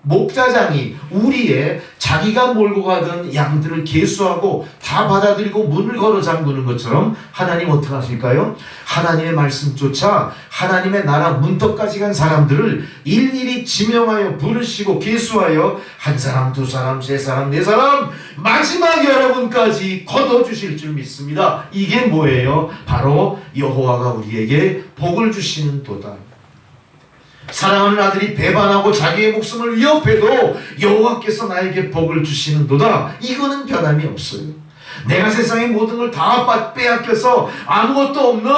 Speaker 1: 목자장이 우리의 자기가 몰고 가던 양들을 계수하고 다 받아들이고 문을 걸어 잠그는 것처럼 하나님 어떻게 하실까요? 하나님의 말씀조차 하나님의 나라 문턱까지 간 사람들을 일일이 지명하여 부르시고 계수하여 한 사람, 두 사람, 세 사람, 네 사람 마지막 여러분까지 거둬주실 줄 믿습니다. 이게 뭐예요? 바로 여호와가 우리에게 복을 주시는 도다. 사랑하는 아들이 배반하고 자기의 목숨을 위협해도 여호와께서 나에게 복을 주시는도다. 이거는 변함이 없어요. 내가 세상의 모든 걸 다 빼앗겨서 아무것도 없는,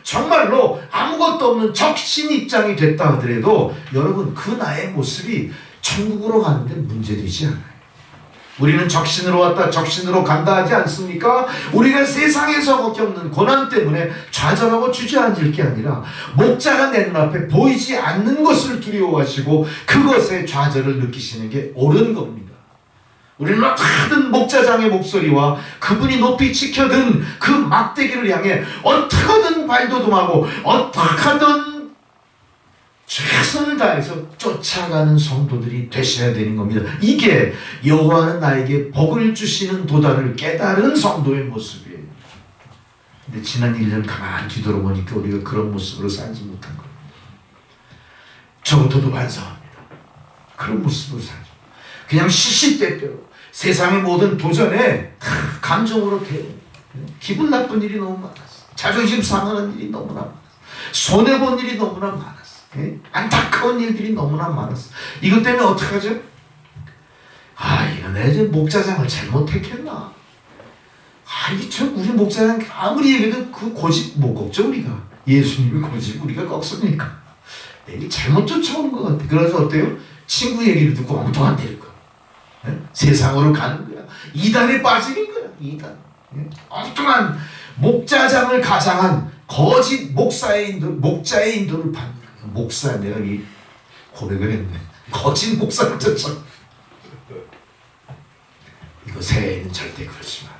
Speaker 1: 정말로 아무것도 없는 적신 입장이 됐다 하더라도 여러분 그 나의 모습이 천국으로 가는데 문제되지 않아요. 우리는 적신으로 왔다 적신으로 간다 하지 않습니까? 우리가 세상에서 겪는 고난 때문에 좌절하고 주저앉을 게 아니라 목자가 내 눈앞에 보이지 않는 것을 두려워하시고 그것에 좌절을 느끼시는 게 옳은 겁니다. 우리는 어떻게든 목자장의 목소리와 그분이 높이 지켜든 그 막대기를 향해 어떻게든 발돋움하고 어떻게든 최선을 다해서 쫓아가는 성도들이 되셔야 되는 겁니다. 이게 여호와는 나에게 복을 주시는 도다를 깨달은 성도의 모습이에요. 근데 지난 1년 가만히 뒤돌아보니까 우리가 그런 모습으로 살지 못한 겁니다. 저부터도 반성합니다. 그런 모습으로 살죠. 그냥 시시때때로 세상의 모든 도전에 감정으로 기분 나쁜 일이 너무 많았어. 자존심 상하는 일이 너무나 많았어. 손해본 일이 너무나 많았어. 안타까운 일들이 너무나 많았어. 이것 때문에 어떡하죠? 이거 내가 이제 목자장을 잘못 택했나? 이게 참 우리 목자장 아무리 얘기해도 그 고집 못 꺾죠 우리가. 예수님의 고집 우리가 꺾습니까? 내가 잘못 쫓아온 것 같아. 그래서 어때요? 친구 얘기를 듣고 엉뚱한 데를 거. 세상으로 가는 거야. 이단에 빠지는 거야. 이단. 엉뚱한 목자장을 가장한 거짓 목자의 인도를 받는 거야. 목사, 내가 이 고백을 했네. 거짓 목사를 쫓아. 이거 새해에는 절대 그러지 마.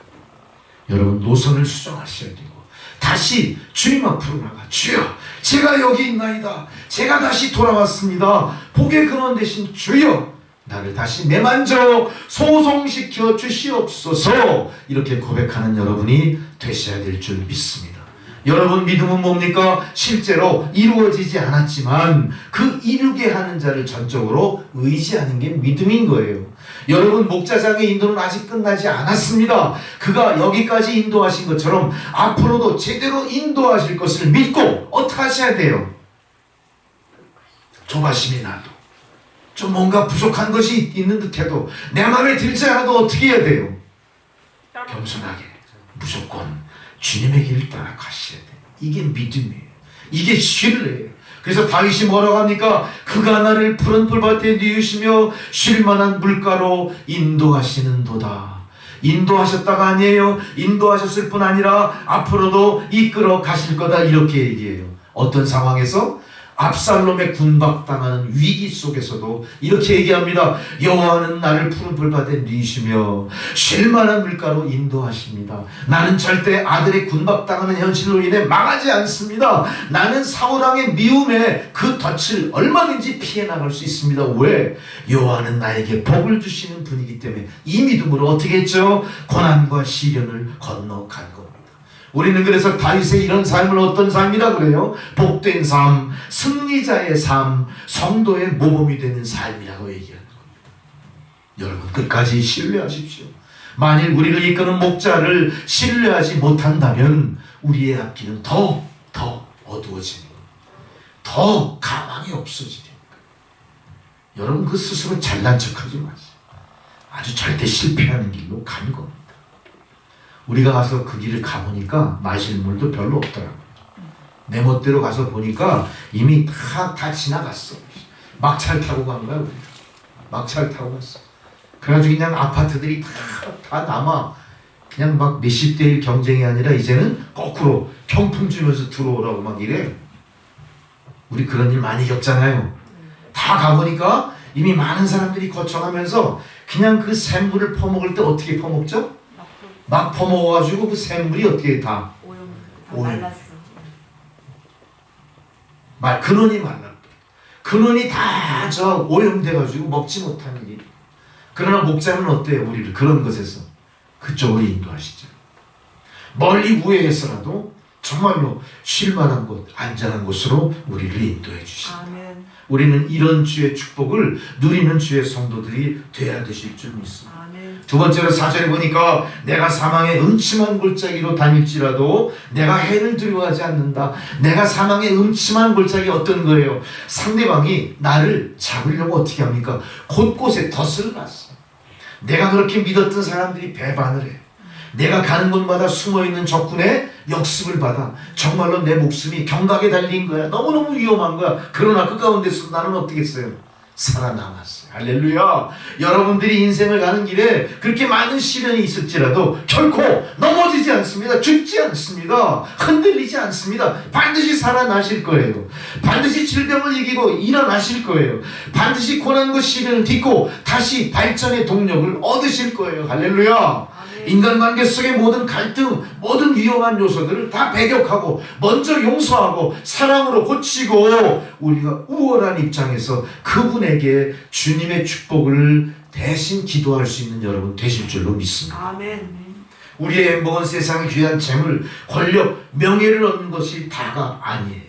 Speaker 1: 여러분 노선을 수정하셔야 되고 다시 주님 앞으로 나가. 주여, 제가 여기 있나이다. 제가 다시 돌아왔습니다. 복의 근원 되신 주여, 나를 다시 내만져 소송시켜 주시옵소서. 이렇게 고백하는 여러분이 되셔야 될 줄 믿습니다. 여러분 믿음은 뭡니까? 실제로 이루어지지 않았지만 그 이루게 하는 자를 전적으로 의지하는 게 믿음인 거예요. 여러분 목자장의 인도는 아직 끝나지 않았습니다. 그가 여기까지 인도하신 것처럼 앞으로도 제대로 인도하실 것을 믿고 어떻게 하셔야 돼요? 조바심이 나도 좀 뭔가 부족한 것이 있는 듯해도 내 마음에 들지 않아도 어떻게 해야 돼요? 겸손하게 무조건 주님의 길을 따라 가셔야 돼요. 이게 믿음이에요. 이게 신뢰예요. 그래서 다윗이 뭐라고 합니까? 그가 나를 푸른 풀밭에 누우시며 쉴만한 물가로 인도하시는도다. 인도하셨다가 아니에요. 인도하셨을 뿐 아니라 앞으로도 이끌어 가실 거다. 이렇게 얘기해요. 어떤 상황에서? 압살롬의 군박당하는 위기 속에서도 이렇게 얘기합니다. 여호와는 나를 푸른 풀밭에 누이시며 쉴만한 물가로 인도하십니다. 나는 절대 아들의 군박당하는 현실로 인해 망하지 않습니다. 나는 사울왕의 미움에 그 덫을 얼마든지 피해 나갈 수 있습니다. 왜? 여호와는 나에게 복을 주시는 분이기 때문에 이 믿음으로 어떻게 했죠? 고난과 시련을 건너간 겁니다. 우리는 그래서 다윗의 이런 삶을 어떤 삶이라 그래요? 복된 삶, 승리자의 삶, 성도의 모범이 되는 삶이라고 얘기하는 겁니다. 여러분 끝까지 신뢰하십시오. 만일 우리를 이끄는 목자를 신뢰하지 못한다면 우리의 앞길은 더 어두워지는 겁니다. 더 가망이 없어지는 거예요. 여러분 그 스스로 잘난 척하지 마세요. 아주 절대 실패하는 길로 간 겁니다. 우리가 가서 그 길을 가보니까 마실 물도 별로 없더라고요. 내 멋대로 가서 보니까 이미 다 지나갔어. 막차를 타고 간 거야. 우리가. 막차를 타고 갔어. 그래가지고 그냥 아파트들이 다 남아. 그냥 막 몇십 대 1 경쟁이 아니라 이제는 거꾸로 평풍 주면서 들어오라고 막 이래. 우리 그런 일 많이 겪잖아요. 다 가보니까 이미 많은 사람들이 거쳐가면서 그냥 그 샘물을 퍼먹을 때 어떻게 퍼먹죠? 막 퍼먹어가지고 그 샘물이 어떻게 다
Speaker 3: 말랐어.
Speaker 1: 근원이 말랐다. 근원이 다 오염돼가지고 먹지 못하는 일. 그러나 목자는 어때요? 우리를 그런 것에서 그쪽으로 인도하시죠. 멀리 우회해서라도 정말로 쉴만한 곳, 안전한 곳으로 우리를 인도해 주십니다.
Speaker 3: 아멘.
Speaker 1: 우리는 이런 주의 축복을 누리는 주의 성도들이 되어야 되실 줄 믿습니다.
Speaker 3: 아멘.
Speaker 1: 두 번째로 4절에 보니까 내가 사망의 음침한 골짜기로 다닐지라도 내가 해를 두려워하지 않는다. 내가 사망의 음침한 골짜기 어떤 거예요? 상대방이 나를 잡으려고 어떻게 합니까? 곳곳에 덫을 놨어. 내가 그렇게 믿었던 사람들이 배반을 해. 내가 가는 곳마다 숨어있는 적군의 역습을 받아. 정말로 내 목숨이 경각에 달린 거야. 너무너무 위험한 거야. 그러나 그 가운데서 나는 어떻게 했어요? 살아남았어요. 할렐루야. 여러분들이 인생을 가는 길에 그렇게 많은 시련이 있을지라도 결코 넘어지지 않습니다. 죽지 않습니다. 흔들리지 않습니다. 반드시 살아나실 거예요. 반드시 질병을 이기고 일어나실 거예요. 반드시 고난과 시련을 딛고 다시 발전의 동력을 얻으실 거예요. 할렐루야. 인간관계 속의 모든 갈등, 모든 위험한 요소들을 다 배격하고 먼저 용서하고 사랑으로 고치고 우리가 우월한 입장에서 그분에게 주님의 축복을 대신 기도할 수 있는 여러분 되실 줄로 믿습니다.
Speaker 3: 아멘.
Speaker 1: 우리의 행복은 세상의 귀한 재물, 권력, 명예를 얻는 것이 다가 아니에요.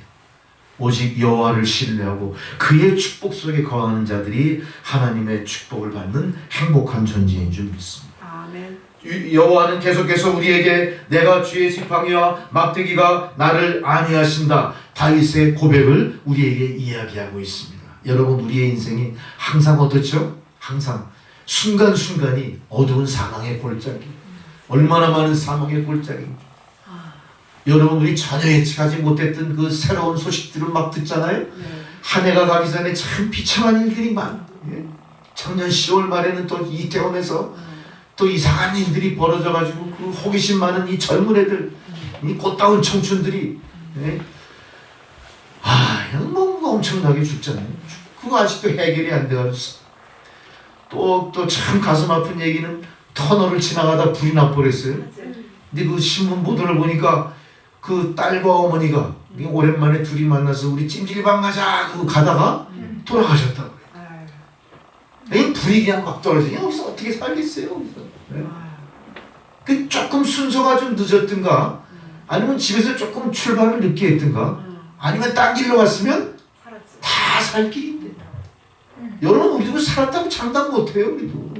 Speaker 1: 오직 여호와를 신뢰하고 그의 축복 속에 거하는 자들이 하나님의 축복을 받는 행복한 존재인 줄 믿습니다.
Speaker 3: 아멘.
Speaker 1: 여호와는 계속해서 우리에게 내가 주의 지팡이와 막대기가 나를 안위하신다. 다윗의 고백을 우리에게 이야기하고 있습니다. 여러분 우리의 인생이 항상 어떻죠? 항상 순간순간이 어두운 사망의 골짜기. 얼마나 많은 사망의 골짜기입니다. 여러분 우리 전혀 예측하지 못했던 그 새로운 소식들을 막 듣잖아요. 한 해가 가기 전에 참 비참한 일들이 많아요. 작년 10월 말에는 또 이태원에서 또 이상한 일들이 벌어져가지고 그 호기심 많은 이 젊은 애들, 이 꽃다운 청춘들이 그냥 뭐 엄청나게 죽잖아요. 그거 아직도 해결이 안 돼가지고 또 참 가슴 아픈 얘기는 터널을 지나가다 불이 나버렸어요. 근데 그 신문 보도를 보니까 그 딸과 어머니가 오랜만에 둘이 만나서 우리 찜질방 가자 그러고 가다가 돌아가셨다고. 불이 그냥 막 떨어지냐? 여기서 어떻게 살겠어요? 그 조금 순서가 좀 늦었든가 아니면 집에서 조금 출발을 늦게 했든가, 아니면 딴 길로 갔으면 다 살 길인데. 여러분, 우리도 살았다고 장담 못해요. 우리도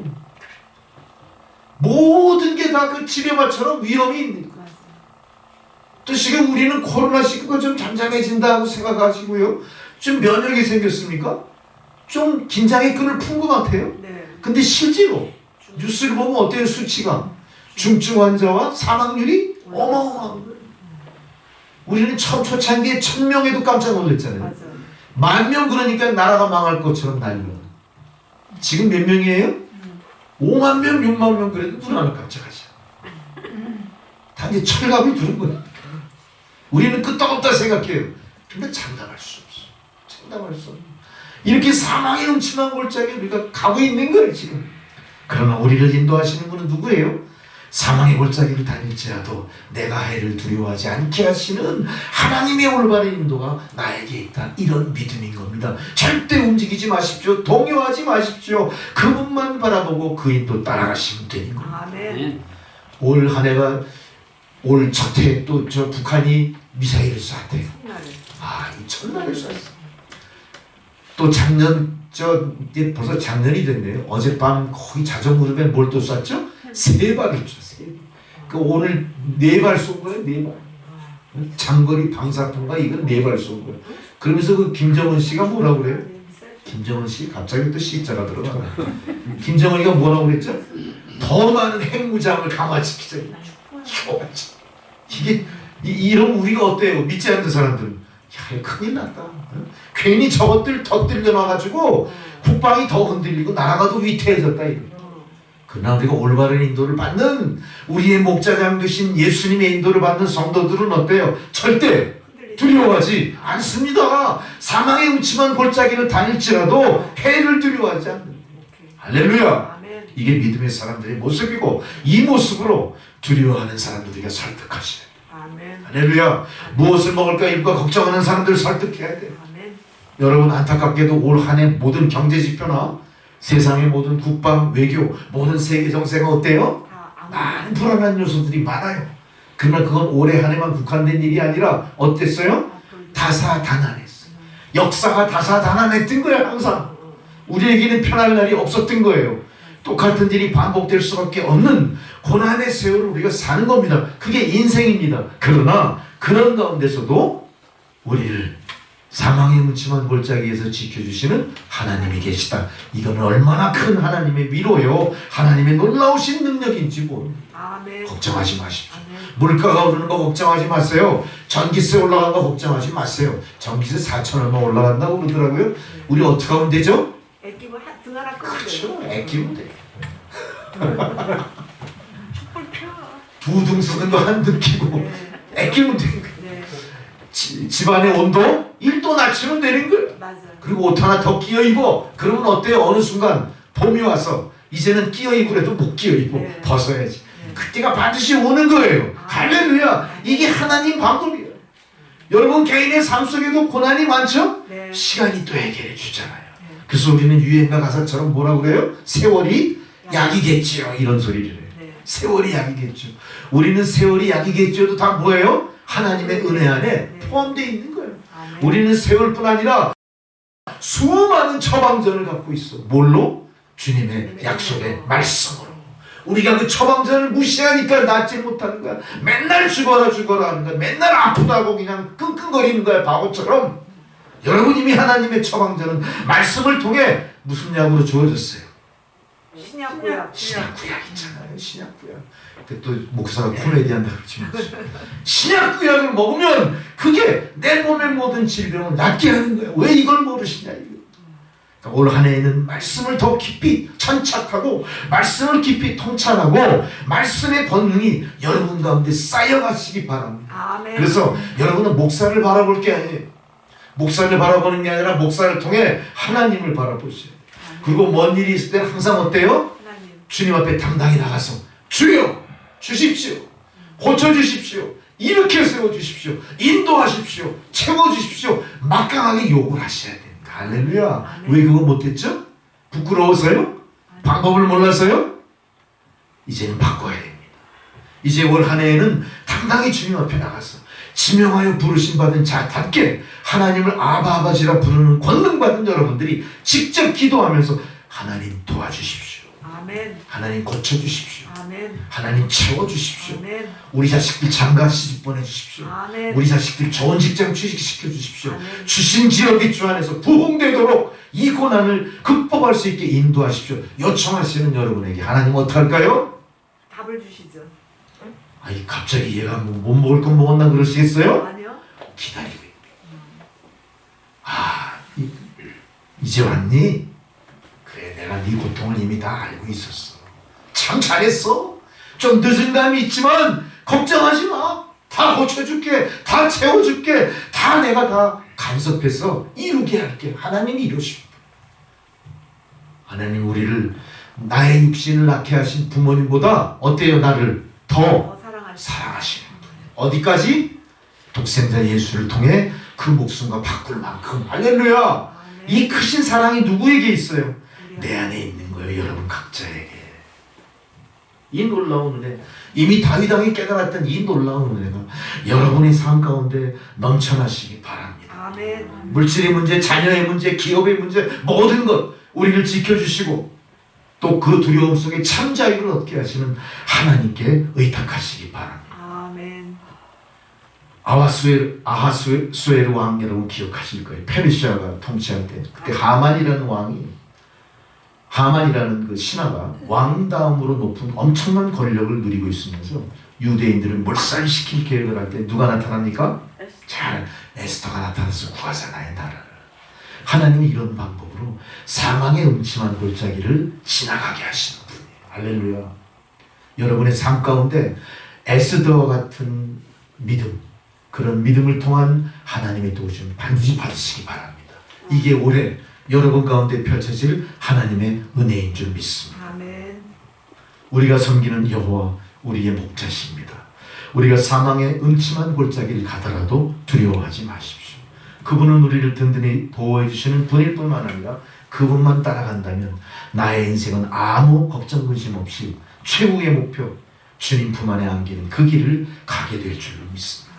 Speaker 1: 모든 게 다 그 지뢰밭처럼 위험이 있는 거예요. 또 지금 우리는 코로나19가 좀 잠잠해진다고 생각하시고요, 좀 면역이 생겼습니까? 좀 긴장의 끈을 푼 것 같아요. 근데 실제로 뉴스를 보면 어때요? 수치가 중증 환자와 사망률이 어마어마한 거예요. 우리는 처음 초창기에 1000명에도 깜짝 놀랐잖아요. 10,000명 그러니까 나라가 망할 것처럼 난리가. 지금 몇 명이에요? 5만 명, 6만 명 그래도 눈 하나 깜짝하지. 다 이제 철갑이 두는 거예요. 우리는 끄떡없다 생각해요. 근데 장담할 수 없어. 장담할 수 없어. 이렇게 사망의 음침한 골짜기에 우리가 가고 있는 거예요 지금. 그러나 우리를 인도하시는 분은 누구예요? 사망의 골짜기를 다닐지라도 내가 해를 두려워하지 않게 하시는 하나님의 올바른 인도가 나에게 있다. 이런 믿음인 겁니다. 절대 움직이지 마십시오. 동요하지 마십시오. 그분만 바라보고 그 인도 따라가시면 되는 겁니다. 올 한 해가 올 첫 해 또 저 북한이 미사일을 쐈대요. 이 첫날에 쐈어. 또 작년 이제 벌써 작년이 됐네요. 어젯밤 거의 자정무렵에 뭘 또 쐈죠? 3발을 쐈어요. 그 오늘 4발 쏜 거예요. 4발. 장거리 방사통과 이건 4발 쏜 거예요. 그러면서 그 김정은 씨가 뭐라고 그래요? 김정은 씨 갑자기 또 C자가 들어가요. 김정은이가 뭐라고 그랬죠? 더 많은 핵무장을 강화시키자. 이게 이런 우리가 어때요? 믿지 않는 사람들은 야, 큰일 났다. 괜히 저것들 더 들려놔가지고 국방이 더 흔들리고 나라가 더 위태해졌다. 그러나 우리가 올바른 인도를 받는 우리의 목자장 되신 예수님의 인도를 받는 성도들은 어때요? 절대 두려워하지 않습니다. 사망의 음침한 골짜기를 다닐지라도 해를 두려워하지 않는다. 할렐루야. 이게 믿음의 사람들의 모습이고, 이 모습으로 두려워하는 사람들 우리가 설득하셔야 돼요. 할렐루야. 무엇을 먹을까 입을까 걱정하는 사람들 설득해야 돼요. 여러분, 안타깝게도 올 한 해 모든 경제 지표나 세상의 모든 국방, 외교, 모든 세계 정세가 어때요? 많은 불안한 요소들이 많아요. 그러나 그건 올해 한 해만 국한된 일이 아니라 어땠어요? 다사다난했어요. 역사가 다사다난했던 거예요. 항상 우리에게는 편할 날이 없었던 거예요. 똑같은 일이 반복될 수밖에 없는 고난의 세월을 우리가 사는 겁니다. 그게 인생입니다. 그러나 그런 가운데서도 우리를 사망의 묻힘한 골짜기에서 지켜주시는 하나님이 계시다. 이건 얼마나 큰 하나님의 위로요, 하나님의 놀라우신 능력인지 모릅니다. 걱정하지 마십시오. 물가가 오르는 거 걱정하지 마세요. 전기세 올라간 거 걱정하지 마세요. 전기세 4천 얼마 올라간다고 그러더라고요. 우리 어떻게 하면 되죠?
Speaker 3: 애끼고 등 하나 끄면
Speaker 1: 그렇죠. 애끼면 돼.
Speaker 3: 촛불 펴.
Speaker 1: 두 등 쓰는 거 한 등 끼고 애끼면 돼. 집안의 온도 1도 낮추면 되는 거예요. 그리고 옷 하나 더 끼어 입어. 그러면 어때요? 어느 순간 봄이 와서 이제는 끼어 입으래도 못 끼어 입어. 벗어야지. 그때가 반드시 오는 거예요. 할렐루야. 이게 하나님 방법이에요. 여러분, 개인의 삶 속에도 고난이 많죠? 시간이 또 해결해 주잖아요. 그래서 우리는 유행가 가사처럼 뭐라고 그래요? 세월이 약이겠지요. 이런 소리를 해요. 세월이 약이겠죠. 우리는 세월이 약이겠죠도 다 뭐예요? 하나님의 은혜 안에 포함되어 있는 거예요. 우리는 세월뿐 아니라 수많은 처방전을 갖고 있어. 뭘로? 주님의 약속의 말씀으로. 우리가 그 처방전을 무시하니까 낫지 못하는 거야. 맨날 죽어라 죽어라 하는 거야. 맨날 아프다고 그냥 끙끙거리는 거야, 바보처럼. 여러분, 이미 하나님의 처방전은 말씀을 통해 무슨 약으로 주어졌어요?
Speaker 3: 신약구약.
Speaker 1: 신약구약 있잖아요. 신약구약. 또 목사가 코미디 한다 그러지만 신약구약을 먹으면 그게 내 몸의 모든 질병을 낫게 하는 거예요. 왜 이걸 모르시냐 이거. 그러니까 올 한 해에는 말씀을 더 깊이 천착하고 말씀을 깊이 통찰하고 말씀의 권능이 여러분 가운데 쌓여가시기 바랍니다. 그래서 여러분은 목사를 바라볼 게 아니에요. 목사를 바라보는 게 아니라 목사를 통해 하나님을 바라보셔야 돼요. 그리고 뭔 일이 있을 때는 항상 어때요? 주님 앞에 당당히 나가서 주여 주십시오. 고쳐주십시오. 이렇게 세워주십시오. 인도하십시오. 채워주십시오. 막강하게 요구를 하셔야 됩니다. 할렐루야. 왜 그거 못했죠? 부끄러워서요? 방법을 몰라서요? 이제는 바꿔야 됩니다. 이제 올 한 해에는 당당히 주님 앞에 나가서 지명하여 부르심 받은 자답게 하나님을 아바아버지라 부르는 권능받은 여러분들이 직접 기도하면서 하나님 도와주십시오.
Speaker 3: 아멘.
Speaker 1: 하나님 고쳐주십시오.
Speaker 3: 아멘.
Speaker 1: 하나님 채워주십시오.
Speaker 3: 아멘.
Speaker 1: 우리 자식들 장가 시집 보내주십시오.
Speaker 3: 아멘.
Speaker 1: 우리 자식들 좋은 직장 취직시켜 주십시오.
Speaker 3: 아멘.
Speaker 1: 주신 지역이 주 안에서 부흥되도록 이 고난을 극복할 수 있게 인도하십시오. 요청하시는 여러분에게 하나님 어떡할까요?
Speaker 3: 답을 주시죠.
Speaker 1: 아니 갑자기 얘가 못 먹을 건 먹었나 그러시겠어요?
Speaker 3: 아니요.
Speaker 1: 기다리고 있는 이제 왔니? 그래 내가 네 고통을 이미 다 알고 있었어. 참 잘했어. 좀 늦은 감이 있지만 걱정하지 마. 다 고쳐줄게. 다 채워줄게. 다 내가 다 간섭해서 이루게 할게. 하나님이 이루십니다. 하나님 우리를 나의 육신을 낳게 하신 부모님보다 어때요? 나를 더 사랑하시는 분. 어디까지? 독생자 예수를 통해 그 목숨과 바꿀 만큼. 할렐루야. 이 크신 사랑이 누구에게 있어요? 내 안에 있는 거예요. 여러분 각자에게. 이 놀라운 은혜, 이미 다윗 왕이 깨달았던 이 놀라운 은혜가 여러분의 삶 가운데 넘쳐나시기 바랍니다.
Speaker 3: 아멘.
Speaker 1: 물질의 문제, 자녀의 문제, 기업의 문제, 모든 것 우리를 지켜주시고 또 그 두려움 속에 참 자유를 얻게 하시는 하나님께 의탁하시기 바랍니다.
Speaker 3: 아멘.
Speaker 1: 아하수에르 왕 여러분 기억하실 거예요. 페르시아가 통치할 때 그때 하만이라는 그 신하가 왕 다음으로 높은 엄청난 권력을 누리고 있으면서 유대인들을 몰살시킬 계획을 할 때 누가 나타납니까? 잘 에스더가 나타나서 구하잖아요. 나라를. 하나님이 이런 방법으로 사망의 음침한 골짜기를 지나가게 하시는 분이에요. 할렐루야. 여러분의 삶 가운데 에스더와 같은 믿음, 그런 믿음을 통한 하나님의 도우심 반드시 받으시기 바랍니다. 이게 올해 여러분 가운데 펼쳐질 하나님의 은혜인 줄 믿습니다.
Speaker 3: 아멘.
Speaker 1: 우리가 섬기는 여호와 우리의 목자십니다. 우리가 사망의 음침한 골짜기를 가더라도 두려워하지 마십시오. 그분은 우리를 든든히 보호해 주시는 분일 뿐만 아니라 그분만 따라간다면 나의 인생은 아무 걱정 근심 없이 최후의 목표 주님 품 안에 안기는 그 길을 가게 될 줄로 믿습니다.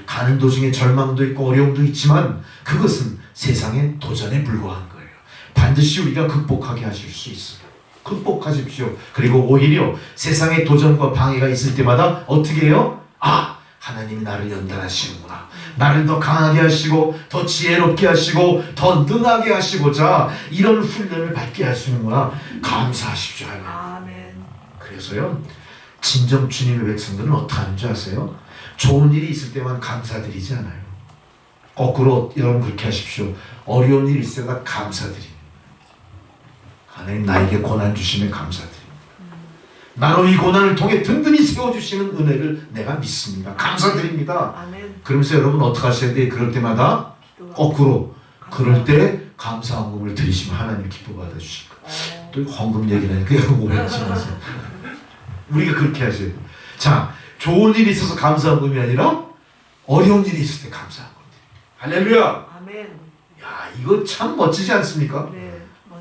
Speaker 1: 가는 도중에 절망도 있고 어려움도 있지만 그것은 세상의 도전에 불과한 거예요. 반드시 우리가 극복하게 하실 수 있어요. 극복하십시오. 그리고 오히려 세상의 도전과 방해가 있을 때마다 어떻게 해요? 하나님이 나를 연단하시는구나. 나를 더 강하게 하시고 더 지혜롭게 하시고 더 능하게 하시고자 이런 훈련을 받게 하시는구나. 감사하십시오.
Speaker 3: 아멘.
Speaker 1: 그래서요 진정 주님의 백성들은 어떻게 하는 줄 아세요? 좋은 일이 있을 때만 감사드리지 않아요. 거꾸로 여러분 그렇게 하십시오. 어려운 일이 있을 때가 감사드립니다. 하나님 나에게 고난 주시면 감사드립니다. 나로 이 고난을 통해 든든히 세워주시는 은혜를 내가 믿습니다. 감사드립니다.
Speaker 3: 아멘.
Speaker 1: 그러면서 여러분 어떻게 하셔야 돼요? 그럴 때마다 거꾸로 그럴 때 감사 헌금을 드리시면 하나님 기뻐 받아주실 거예요. 또 헌금 얘기라니까 오해하지 마세요. 우리가 그렇게 하셔야 돼요. 자, 좋은 일이 있어서 감사 헌금이 아니라 어려운 일이 있을 때 감사 헌금. 할렐루야.
Speaker 3: 아멘.
Speaker 1: 야, 이거 참 멋지지 않습니까?
Speaker 3: 네.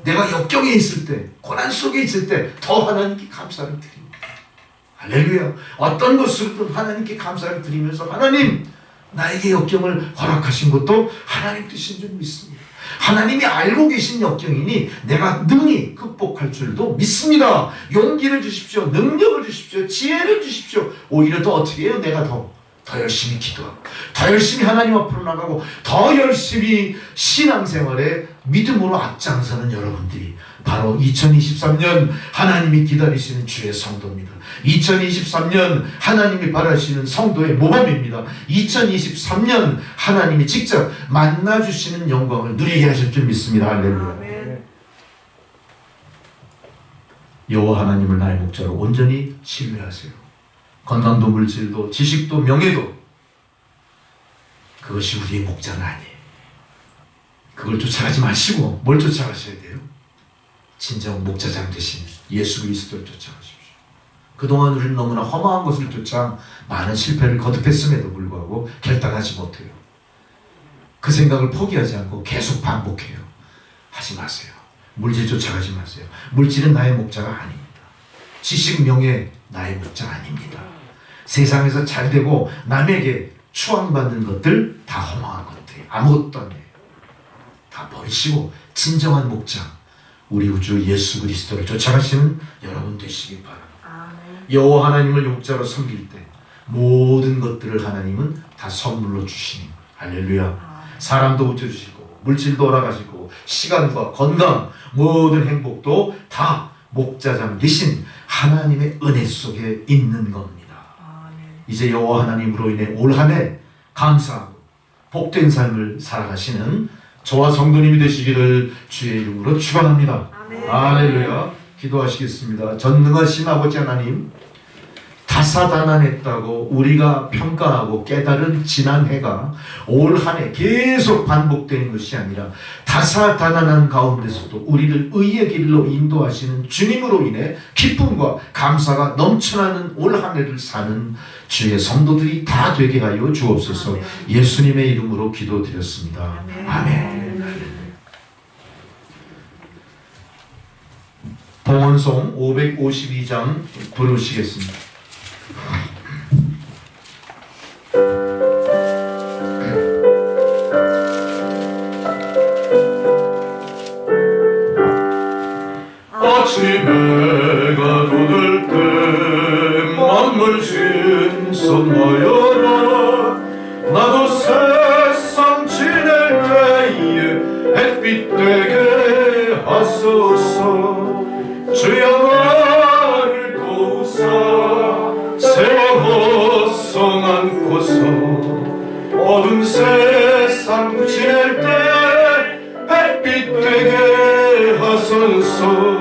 Speaker 1: 내가 역경에 있을 때, 고난 속에 있을 때 더 하나님께 감사를 드립니다. 할렐루야. 어떤 것으로든 하나님께 감사를 드리면서 하나님, 나에게 역경을 허락하신 것도 하나님 뜻인 줄 믿습니다. 하나님이 알고 계신 역경이니 내가 능히 극복할 줄도 믿습니다. 용기를 주십시오. 능력을 주십시오. 지혜를 주십시오. 오히려 더 어떻게 해요? 내가 더 열심히 기도하고 더 열심히 하나님 앞으로 나가고 더 열심히 신앙생활에 믿음으로 앞장서는 여러분들이 바로 2023년 하나님이 기다리시는 주의 성도입니다. 2023년 하나님이 바라시는 성도의 모범입니다. 2023년 하나님이 직접 만나주시는 영광을 누리게 하실 줄 믿습니다. 할렐루야.
Speaker 3: 아멘.
Speaker 1: 여호와 하나님을 나의 목자로 온전히 신뢰하세요. 건강도 물질도 지식도 명예도 그것이 우리의 목자는 아니에요. 그걸 쫓아가지 마시고 뭘 쫓아가셔야 돼요? 진정 목자장 되신 예수 그리스도를 쫓아가십시오. 그동안 우리는 너무나 험한 것을 쫓아 많은 실패를 거듭했음에도 불구하고 결단하지 못해요. 그 생각을 포기하지 않고 계속 반복해요. 하지 마세요. 물질 쫓아가지 마세요. 물질은 나의 목자가 아닙니다. 지식 명예 나의 목자 아닙니다. 세상에서 잘 되고 남에게 추앙받는 것들 다 허망한 것들이 아무것도 아니에요. 다 버리시고 진정한 목자 우리 우주 예수 그리스도를 쫓아가시는 여러분 되시길 바랍니다. 여호와 하나님을 목자로 섬길 때 모든 것들을 하나님은 다 선물로 주시니 할렐루야. 사람도 붙여주시고 물질도 허락하시고 시간과 건강 모든 행복도 다 목자장 되신 하나님의 은혜 속에 있는 겁니다. 이제 여호와 하나님으로 인해 올 한 해 감사하고 복된 삶을 살아가시는 저와 성도님이 되시기를 주의 이름으로 축원합니다. 할렐루야. 기도하시겠습니다. 전능하신 아버지 하나님, 다사다난했다고 우리가 평가하고 깨달은 지난 해가 올 한 해 계속 반복되는 것이 아니라 다사다난한 가운데서도 우리를 의의 길로 인도하시는 주님으로 인해 기쁨과 감사가 넘쳐나는 올 한 해를 사는 주의 성도들이 다 되게 하여 주옵소서. 예수님의 이름으로 기도드렸습니다. 아멘. 봉헌송 552장 부르시겠습니다. 아침 해가 돋을 때 만물 신선하여라. 나도 세상 지낼 때에 햇빛 되게 하소서. 주여 나를 도우사 세월 헛성 않고서 어두운 세상 지낼 때 햇빛 되게 하소서.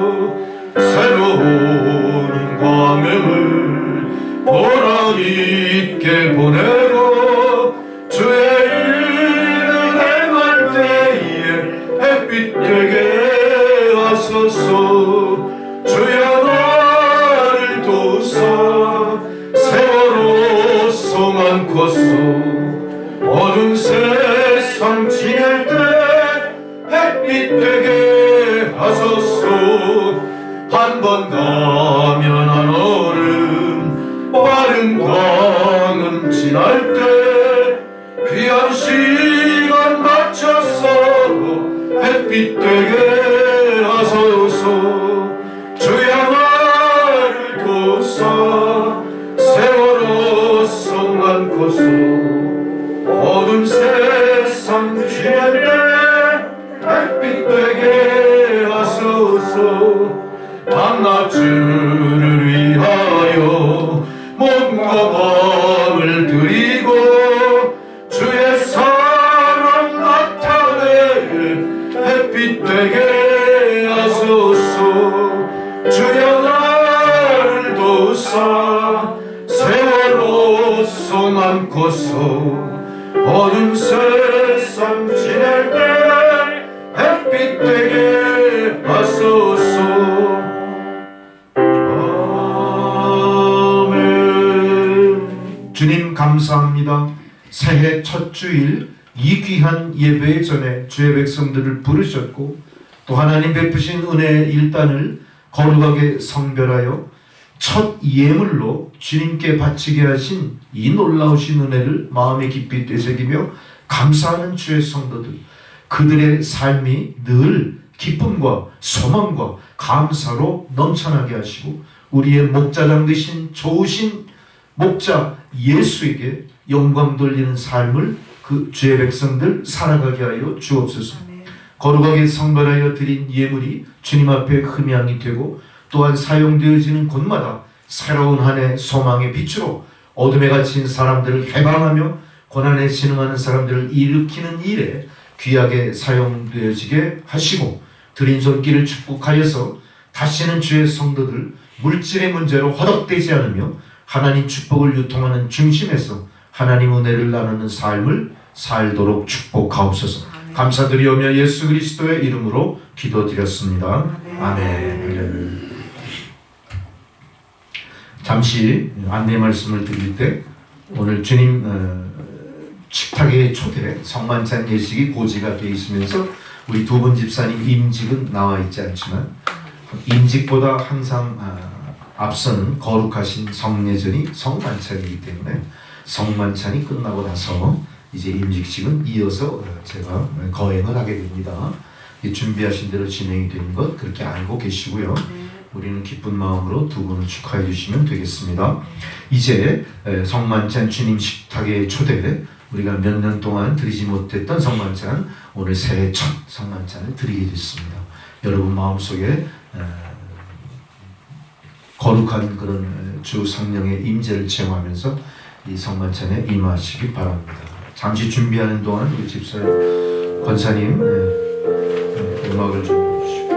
Speaker 1: 새로운 광명을 보람 있게 보내고 주의 일을 행할 때에 햇빛 되게 하소서. 주여 나를 도우사 세월 헛성 않고서 어두운 세상 지낼 때 햇빛 되게 하소서. 한 번 가면 한 얼음 빠른 광음 지날 때 귀한 시간 맞춰서 햇빛 되게 하소서. 주여 나를 도우사 세월 헛성 않고서 어두운 세상 지낼 때 햇빛 되게 하소서. 밤낮 주를 위하여 몸과 밤을 드리고 주의 사랑 나타내 햇빛 되게 하소서. 주여 나를 도우사 세월 헛성 않고서 어두운 세상 지낼 때 햇빛 되게 하소서. 주님 감사합니다. 새해 첫 주일 이 귀한 예배 전에 주의 백성들을 부르셨고 또 하나님 베푸신 은혜의 일단을 거룩하게 성별하여 첫 예물로 주님께 바치게 하신 이 놀라우신 은혜를 마음에 깊이 되새기며 감사하는 주의 성도들, 그들의 삶이 늘 기쁨과 소망과 감사로 넘쳐나게 하시고 우리의 목자장 되신 좋으신 목자 예수에게 영광 돌리는 삶을 그 주의 백성들 살아가게 하여 주옵소서. 거룩하게 성별하여 드린 예물이 주님 앞에 흠양이 되고 또한 사용되어지는 곳마다 새로운 한 해 소망의 빛으로 어둠에 갇힌 사람들을 해방하며 고난에 진흥하는 사람들을 일으키는 일에 귀하게 사용되어지게 하시고 드린 손길을 축복하여서 다시는 주의 성도들 물질의 문제로 허덕대지 않으며 하나님 축복을 유통하는 중심에서 하나님 은혜를 나누는 삶을 살도록 축복하옵소서. 감사드리오며 예수 그리스도의 이름으로 기도드렸습니다. 아멘. 잠시 안내 말씀을 드릴 때 오늘 주님 식탁의 초대 성만찬 예식이 고지가 되어 있으면서 우리 두 분 집사님 임직은 나와 있지 않지만 임직보다 항상 앞선 거룩하신 성례전이 성만찬이기 때문에 성만찬이 끝나고 나서 이제 임직식은 이어서 제가 거행을 하게 됩니다. 준비하신 대로 진행이 되는 것 그렇게 알고 계시고요. 우리는 기쁜 마음으로 두 분을 축하해 주시면 되겠습니다. 이제 성만찬 주님 식탁의 초대, 우리가 몇 년 동안 드리지 못했던 성만찬, 오늘 새해 첫 성만찬을 드리게 됐습니다. 여러분 마음속에 거룩한 그런 주 성령의 임재를 체험하면서 이 성만찬에 임하시기 바랍니다. 잠시 준비하는 동안 우리 집사님 권사님 음악을 좀 주시고.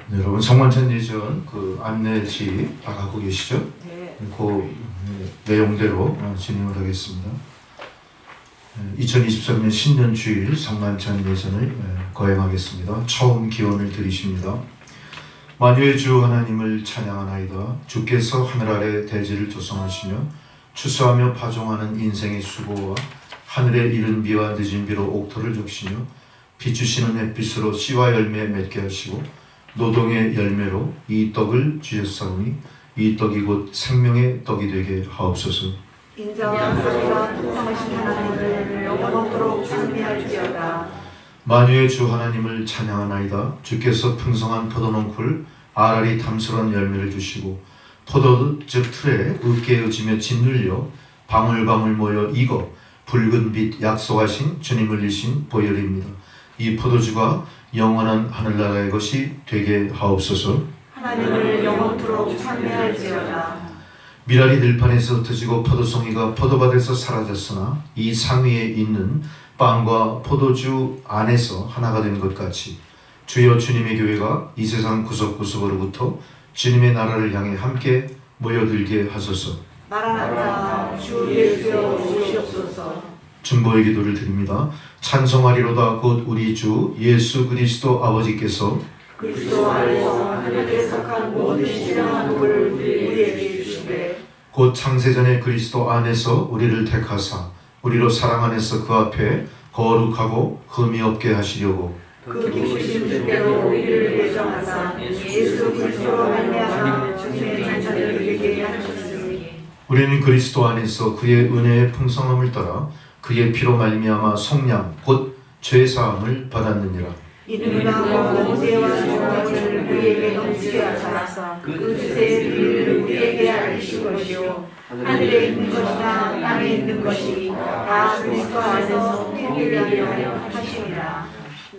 Speaker 1: 네, 여러분 성만찬 예전 그 안내지 다 갖고 계시죠?
Speaker 3: 네.
Speaker 1: 그 내용대로 진행을 하겠습니다. 2023년 신년주일 성만찬 예전을 거행하겠습니다. 처음 기원을 드리십니다. 만유의 주 하나님을 찬양하나이다. 주께서 하늘 아래 대지를 조성하시며 추수하며 파종하는 인생의 수고와 하늘에 이른 비와 늦은 비로 옥토를 적시며 비추시는 햇빛으로 씨와 열매 맺게 하시고 노동의 열매로 이 떡을 주셨사오니 이 떡이 곧 생명의 떡이 되게 하옵소서.
Speaker 3: 인자와 사랑과 풍성하신 하나님을 영원토록 찬미할지어다.
Speaker 1: 만유의 주 하나님을 찬양하나이다. 주께서 풍성한 포도농쿨 알알이 탐스러운 열매를 주시고 포도즙 틀에 으깨어지며 짓눌려 방울방울 모여 익어 붉은 빛 약속하신 주님을 이신 보혈입니다. 이 포도주가 영원한 하늘나라의 것이 되게 하옵소서.
Speaker 3: 하나님을 영원토록 찬미할지어다.
Speaker 1: 미랄이 들판에서 흩어지고 포도송이가 포도밭에서 사라졌으나 이 상위에 있는 빵과 포도주 안에서 하나가 된 것 같이 주여 주님의 교회가 이 세상 구석구석으로부터 주님의 나라를 향해 함께 모여들게 하소서.
Speaker 3: 마라나타 주 예수여 오시옵소서.
Speaker 1: 중보의 기도를 드립니다. 찬송하리로다 곧 우리 주 예수 그리스도 아버지께서
Speaker 3: 그리스도 안에서 하늘에 속한 모든 신령한 복을 우리에게 주시되
Speaker 1: 곧 창세전에 그리스도 안에서 우리를 택하사 우리로 사랑 안에서 그 앞에 거룩하고 흠이 없게 하시려고
Speaker 3: 그 기쁘신 뜻대로 우리를 예정하사 예수 그리스도로 말미암아 주님의 찬찬을 이르게 하셨으니
Speaker 1: 우리는 그리스도 안에서 그의 은혜의 풍성함을 따라 그의 피로 말미암아 속량 곧 죄사함을 받았느니라.
Speaker 3: 이는 모든 죄와 종을 우리에게 넘치게 하사 그 뜻의 비밀을 우리에게 알리신 것이요 하늘에 있는 것이나 땅에 있는 것이 다 그리스도 안에서 통일되게 하려 하심이라.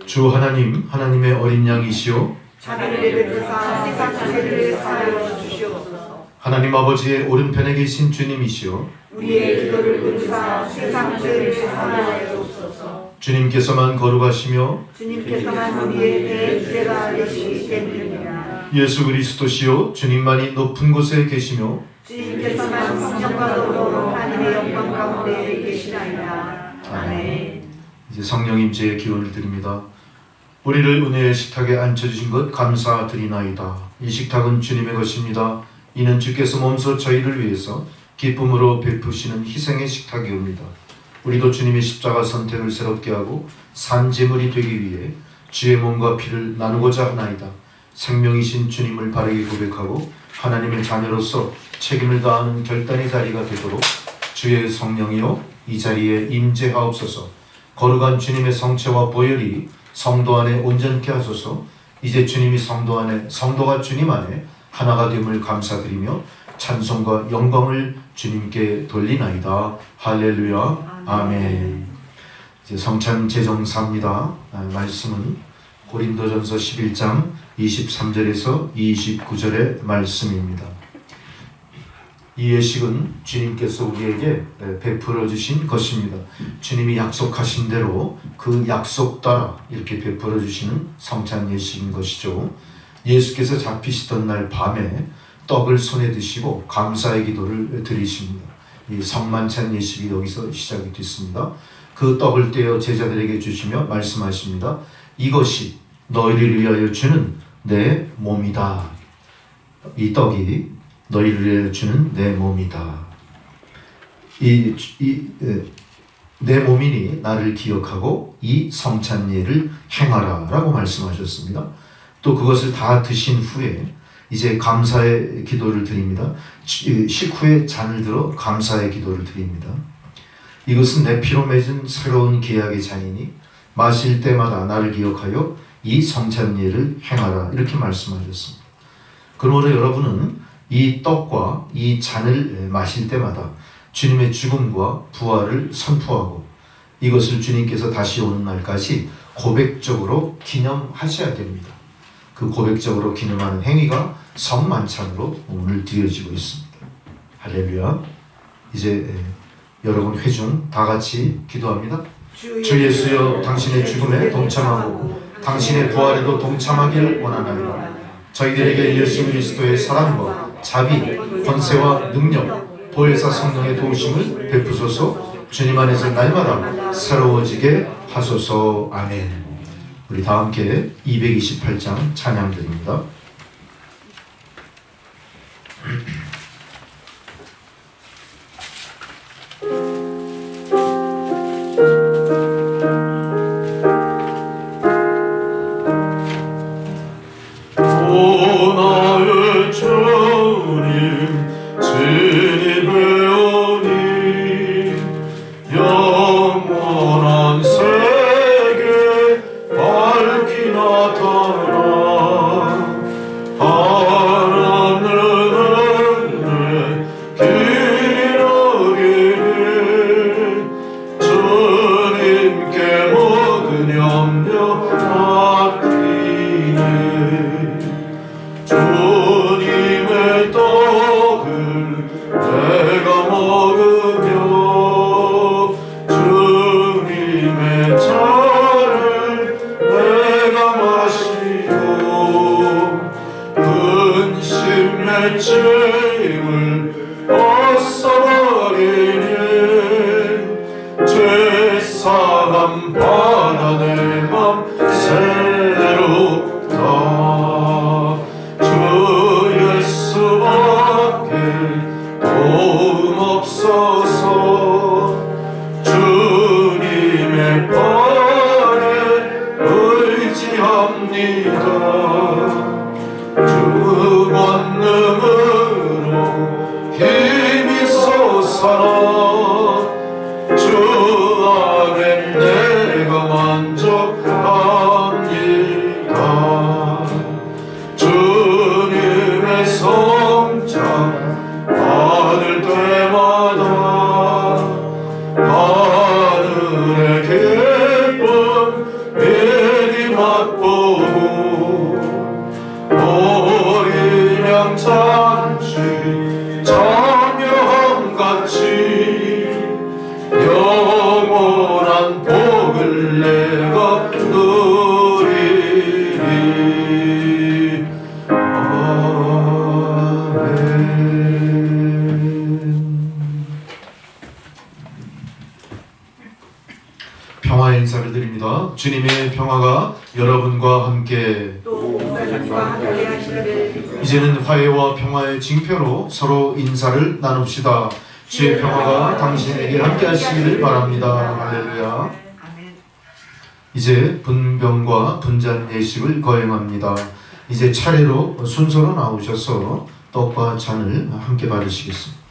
Speaker 1: 주 하나님 하나님의 어린 양이시요
Speaker 3: 자비를 베푸사 세상 죄를 사하여 주시옵소서.
Speaker 1: 하나님 아버지의 오른편에 계신 주님이시여
Speaker 3: 우리의 기도를 들으사 세상 죄를 사하여 주옵소서.
Speaker 1: 주님께서만 거룩하시며
Speaker 3: 주님께서만 우리의 대주제가 되시기 때문이라.
Speaker 1: 예수 그리스도시요 주님만이 높은 곳에 계시며
Speaker 3: 주님께서만 성령과 더불어 하늘의 영광 가운데 계시나이다. 아멘.
Speaker 1: 이제 성령 임재의 기원을 드립니다. 우리를 은혜의 식탁에 앉혀주신 것 감사드리나이다. 이 식탁은 주님의 것입니다. 이는 주께서 몸소 저희를 위해서 기쁨으로 베푸시는 희생의 식탁이옵니다. 우리도 주님의 십자가 선택을 새롭게 하고 산제물이 되기 위해 주의 몸과 피를 나누고자 하나이다. 생명이신 주님을 바르게 고백하고 하나님의 자녀로서 책임을 다하는 결단의 자리가 되도록 주의 성령이여 이 자리에 임재하옵소서. 거룩한 주님의 성체와 보혈이 성도 안에 온전케 하소서. 이제 주님이 성도 안에, 성도가 주님 안에 하나가 됨을 감사드리며 찬송과 영광을 주님께 돌리나이다. 할렐루야. 아멘. 이제 성찬 제정사입니다. 말씀은 고린도전서 11장 23절에서 29절의 말씀입니다. 이 예식은 주님께서 우리에게 베풀어 주신 것입니다. 주님이 약속하신 대로 그 약속 따라 이렇게 베풀어 주시는 성찬 예식인 것이죠. 예수께서 잡히시던 날 밤에 떡을 손에 드시고 감사의 기도를 드리십니다. 이 성만찬 예식이 여기서 시작이 됐습니다. 그 떡을 떼어 제자들에게 주시며 말씀하십니다. 이것이 너희를 위하여 주는 내 몸이다. 이 떡이 너희를 위하여 주는 내 몸이다. 내 몸이니 나를 기억하고 이 성찬예를 행하라 라고 말씀하셨습니다. 또 그것을 다 드신 후에 이제 감사의 기도를 드립니다. 식후에 잔을 들어 감사의 기도를 드립니다. 이것은 내 피로 맺은 새로운 계약의 잔이니 마실 때마다 나를 기억하여 이 성찬예를 행하라 이렇게 말씀하셨습니다. 그러므로 여러분은 이 떡과 이 잔을 마실 때마다 주님의 죽음과 부활을 선포하고 이것을 주님께서 다시 오는 날까지 고백적으로 기념하셔야 됩니다. 그 고백적으로 기념하는 행위가 성만찬으로 오늘 드려지고 있습니다. 할렐루야. 이제 여러분 회중 다 같이 기도합니다. 주 예수여 당신의 죽음에 동참하고 당신의 부활에도 동참하기를 원하나이다. 저희들에게 예수 그리스도의 사랑과 자비, 권세와 능력, 보혜사 성령의 도우심을 베푸소서. 주님 안에서 날마다 새로워지게 하소서. 아멘. 우리 다 함께 228장 찬양 드립니다.
Speaker 4: 나의 주님 진이 되오니 영원한 세계 밝히 나타나 하나는 내 길이로기를 주님께 모든 염려 맡기니 주님의 떡을 내가 먹으며 주님의 잔을 내가 마시고 근심의 짐을 벗어버리니 죄사함 받아 내 맘 새롭다. 주 예수밖에 도움 없어서 주님의 발에 의지합니다. 주 권능으로 힘이 솟아나 주 안에 내가 만족합니다.
Speaker 1: 평화의 인사를 드립니다. 주님의 평화가 여러분과 함께
Speaker 3: 또 목사님과 함께 하시기를
Speaker 1: 이제는 화해와 평화의 징표로 서로 인사를 나눕시다. 주의 평화가 당신에게 함께 하시기를 바랍니다. 할렐루야.
Speaker 3: 아멘.
Speaker 1: 이제 분병과 분잔 예식을 거행합니다. 이제 차례로 순서로 나오셔서 떡과 잔을 함께 받으시겠습니다.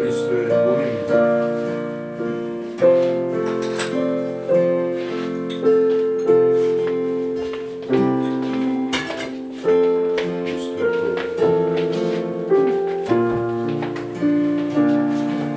Speaker 4: 그리스도의 몸입니다. 그리스도의 몸입니다. 그리스도의 몸입니다. 그리스도의 몸입니다.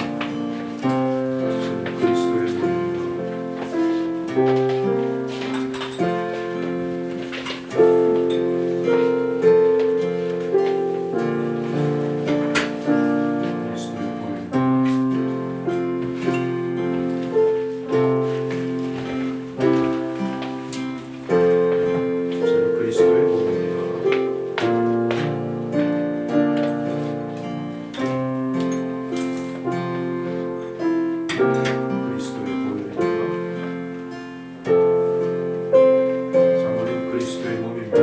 Speaker 4: 그리스도의 몸입니다. 장로님 그리스도의 몸입니다.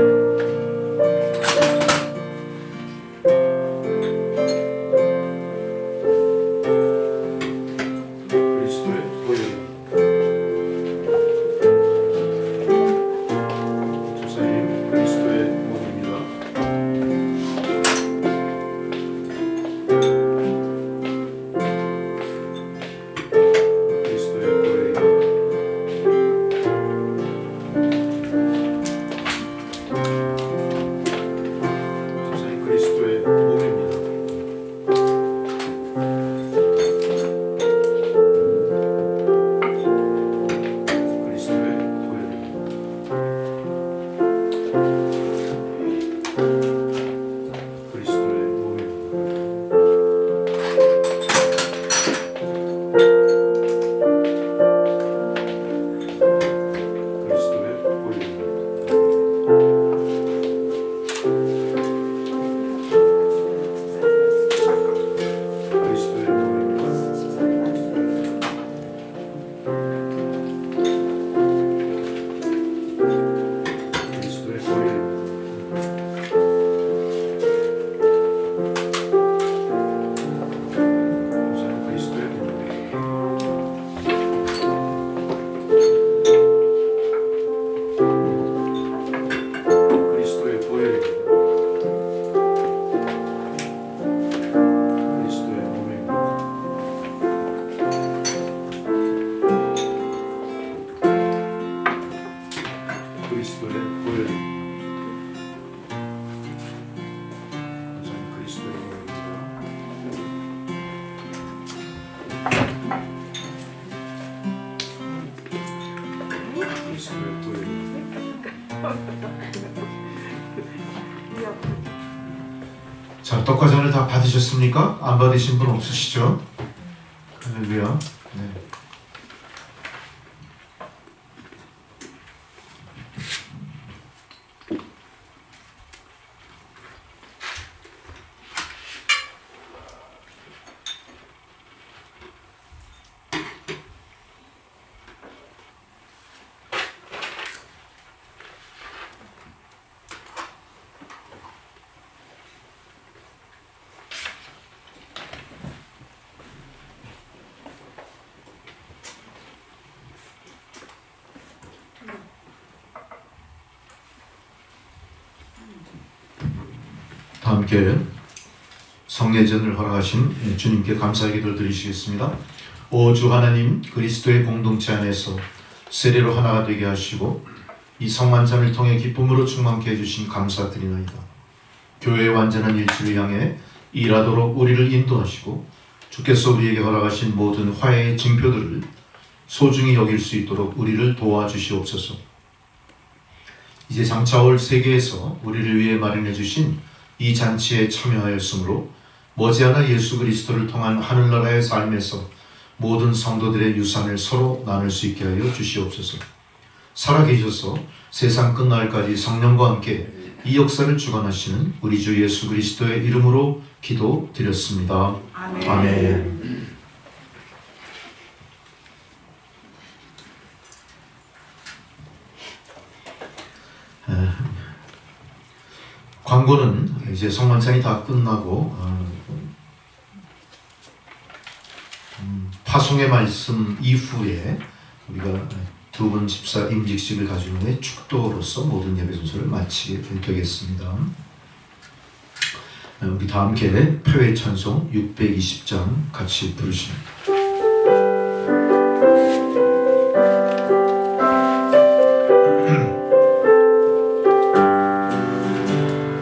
Speaker 4: 그리스도의 보혈입니다. 집사님 그리스도의 몸입니다. 그리스도의 보혈입니다. 집사님 그리스도의 몸입니다. 그리스도의 보혈입니다. 그리스도의 몸입니다. 그리스도의 보혈입니다. 그리스도의 몸입니다. 그리스도의 보혈입니다. 우선 그리스도의 몸입니다. 그리스도의 보혈입니다. 그리스도의 몸입니다. 그리스도의 보혈입니다. 우선 그리스도의 몸입니다. 그리스도의 보혈입니다.
Speaker 1: 자, 떡과 잔을 다 받으셨습니까? 안 받으신 분 없으시죠? 할렐루야. 네. 다 함께 성례전을 허락하신 주님께 감사의 기도를 드리시겠습니다. 오 주 하나님, 그리스도의 공동체 안에서 세례로 하나가 되게 하시고 이 성만찬을 통해 기쁨으로 충만케 해주신 감사드리나이다. 교회의 완전한 일치를 향해 일하도록 우리를 인도하시고 주께서 우리에게 허락하신 모든 화해의 징표들을 소중히 여길 수 있도록 우리를 도와주시옵소서. 이제 장차 올 세계에서 우리를 위해 마련해 주신 이 잔치에 참여하였으므로 머지않아 예수 그리스도를 통한 하늘나라의 삶에서 모든 성도들의 유산을 서로 나눌 수 있게 하여 주시옵소서. 살아계셔서 세상 끝날까지 성령과 함께 이 역사를 주관하시는 우리 주 예수 그리스도의 이름으로 기도드렸습니다.
Speaker 3: 아멘.
Speaker 1: 아멘. 광고는 이제 성만찬이 다 끝나고 파송의 말씀 이후에 우리가 두 분 집사 임직식을 가지고 있는 축도로서 모든 예배 순서를 마치게 되겠습니다. 우리 다 함께 표의 찬송 620장 같이 부르십니다.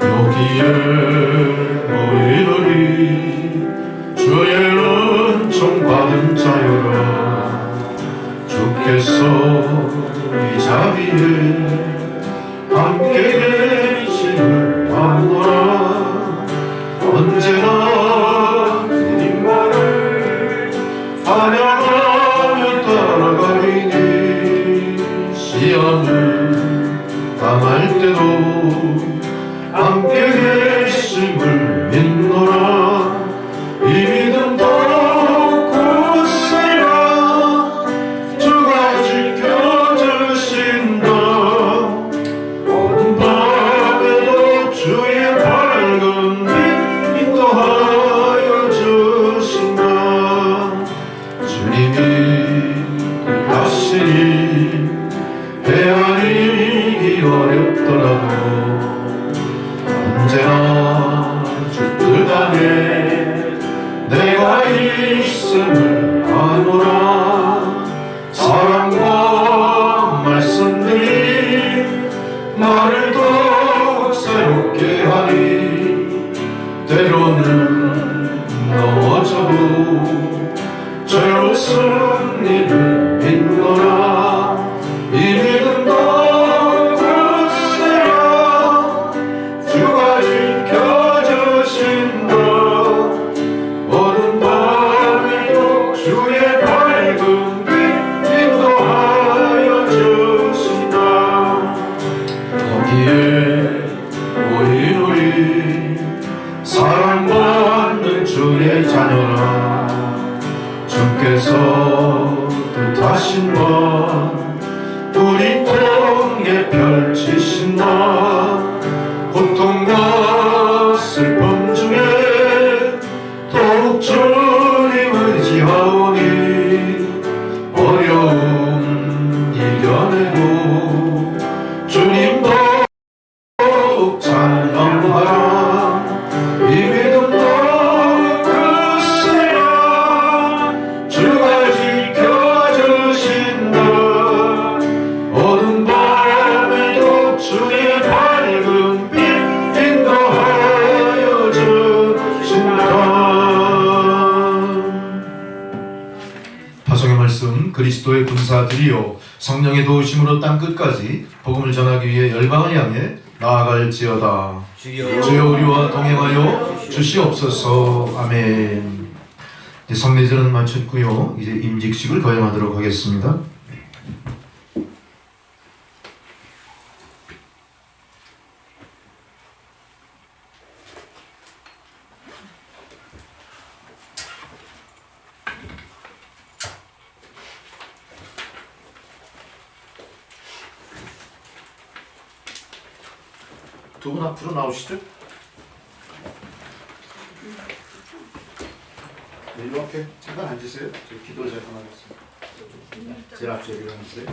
Speaker 1: 여기에 너희들이 주의 은총 받은 자여라. 주께서 이 자리에 함께 계심을 아노라. 언제나 주님만을 찬양하며 따라가리니 시험을 당할 때도 함께 계심을 믿노라. 이 믿음 더욱 굳세라. 주가 지켜주신다. 어두운 밤에도 주의 밝은 빛 인도하여 주신다. 주님이 뜻하시니 헤아리기 어렵더라도 언제나 주 뜻 안에 내가 있음을 아노라. 사랑과 말씀들이 나를 더욱 새롭게 하니 때로는 넘어져도 죄로 승리를 믿노라. 이 믿음 더욱 굳세라. 주가 지켜주신다. 어두운 밤에도 주의 밝은 빛 인도하여 주신다. 거기에 모인 우리 사랑받는 주의 자녀라. 주께서 뜻하신 것 우리 통해 펼치신다. 고통과 슬픔 중에 더욱 주님 의지하오니 어려움 이겨내고 주님 더욱 찬양하라. 이 믿음 더욱 굳세라. 주가 지켜주신다. 어두운 밤에도 주의 밝은 빛 인도하여 주신다. 파송의 말씀 그리스도의 군사들이요 성령의 도우심으로 땅끝까지 복음을 전하기 위해 열방을 향해 나아갈지어다. 주여 우리와 동행하여 주시옵소서. 아멘. 이제 성례절은 마쳤고요. 이제 임직식을 거행하도록 하겠습니다. 두 분 앞으로 나오시죠. 네, 이렇게 잠깐 앉으세요. 저 기도 잠깐 하겠습니다. 제일 앞에 일어나세요.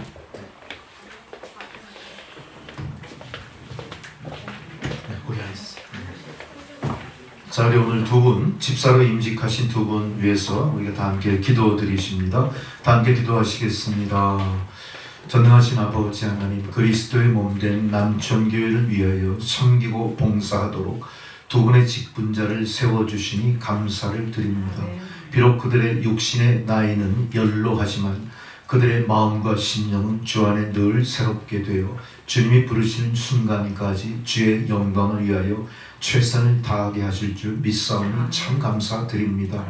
Speaker 1: 네, 거기 앉으세요. 자, 우리 오늘 두 분, 집사로 임직하신 두 분 위해서 우리가 다 함께 기도드리십니다. 다 함께 기도하시겠습니다. 전능하신 아버지 하나님, 그리스도의 몸된 남천교회를 위하여 섬기고 봉사하도록 두 분의 직분자를 세워주시니 감사를 드립니다. 비록 그들의 육신의 나이는 연로하지만 그들의 마음과 심령은 주 안에 늘 새롭게 되어 주님이 부르시는 순간까지 주의 영광을 위하여 최선을 다하게 하실 줄 믿사오니 참 감사드립니다.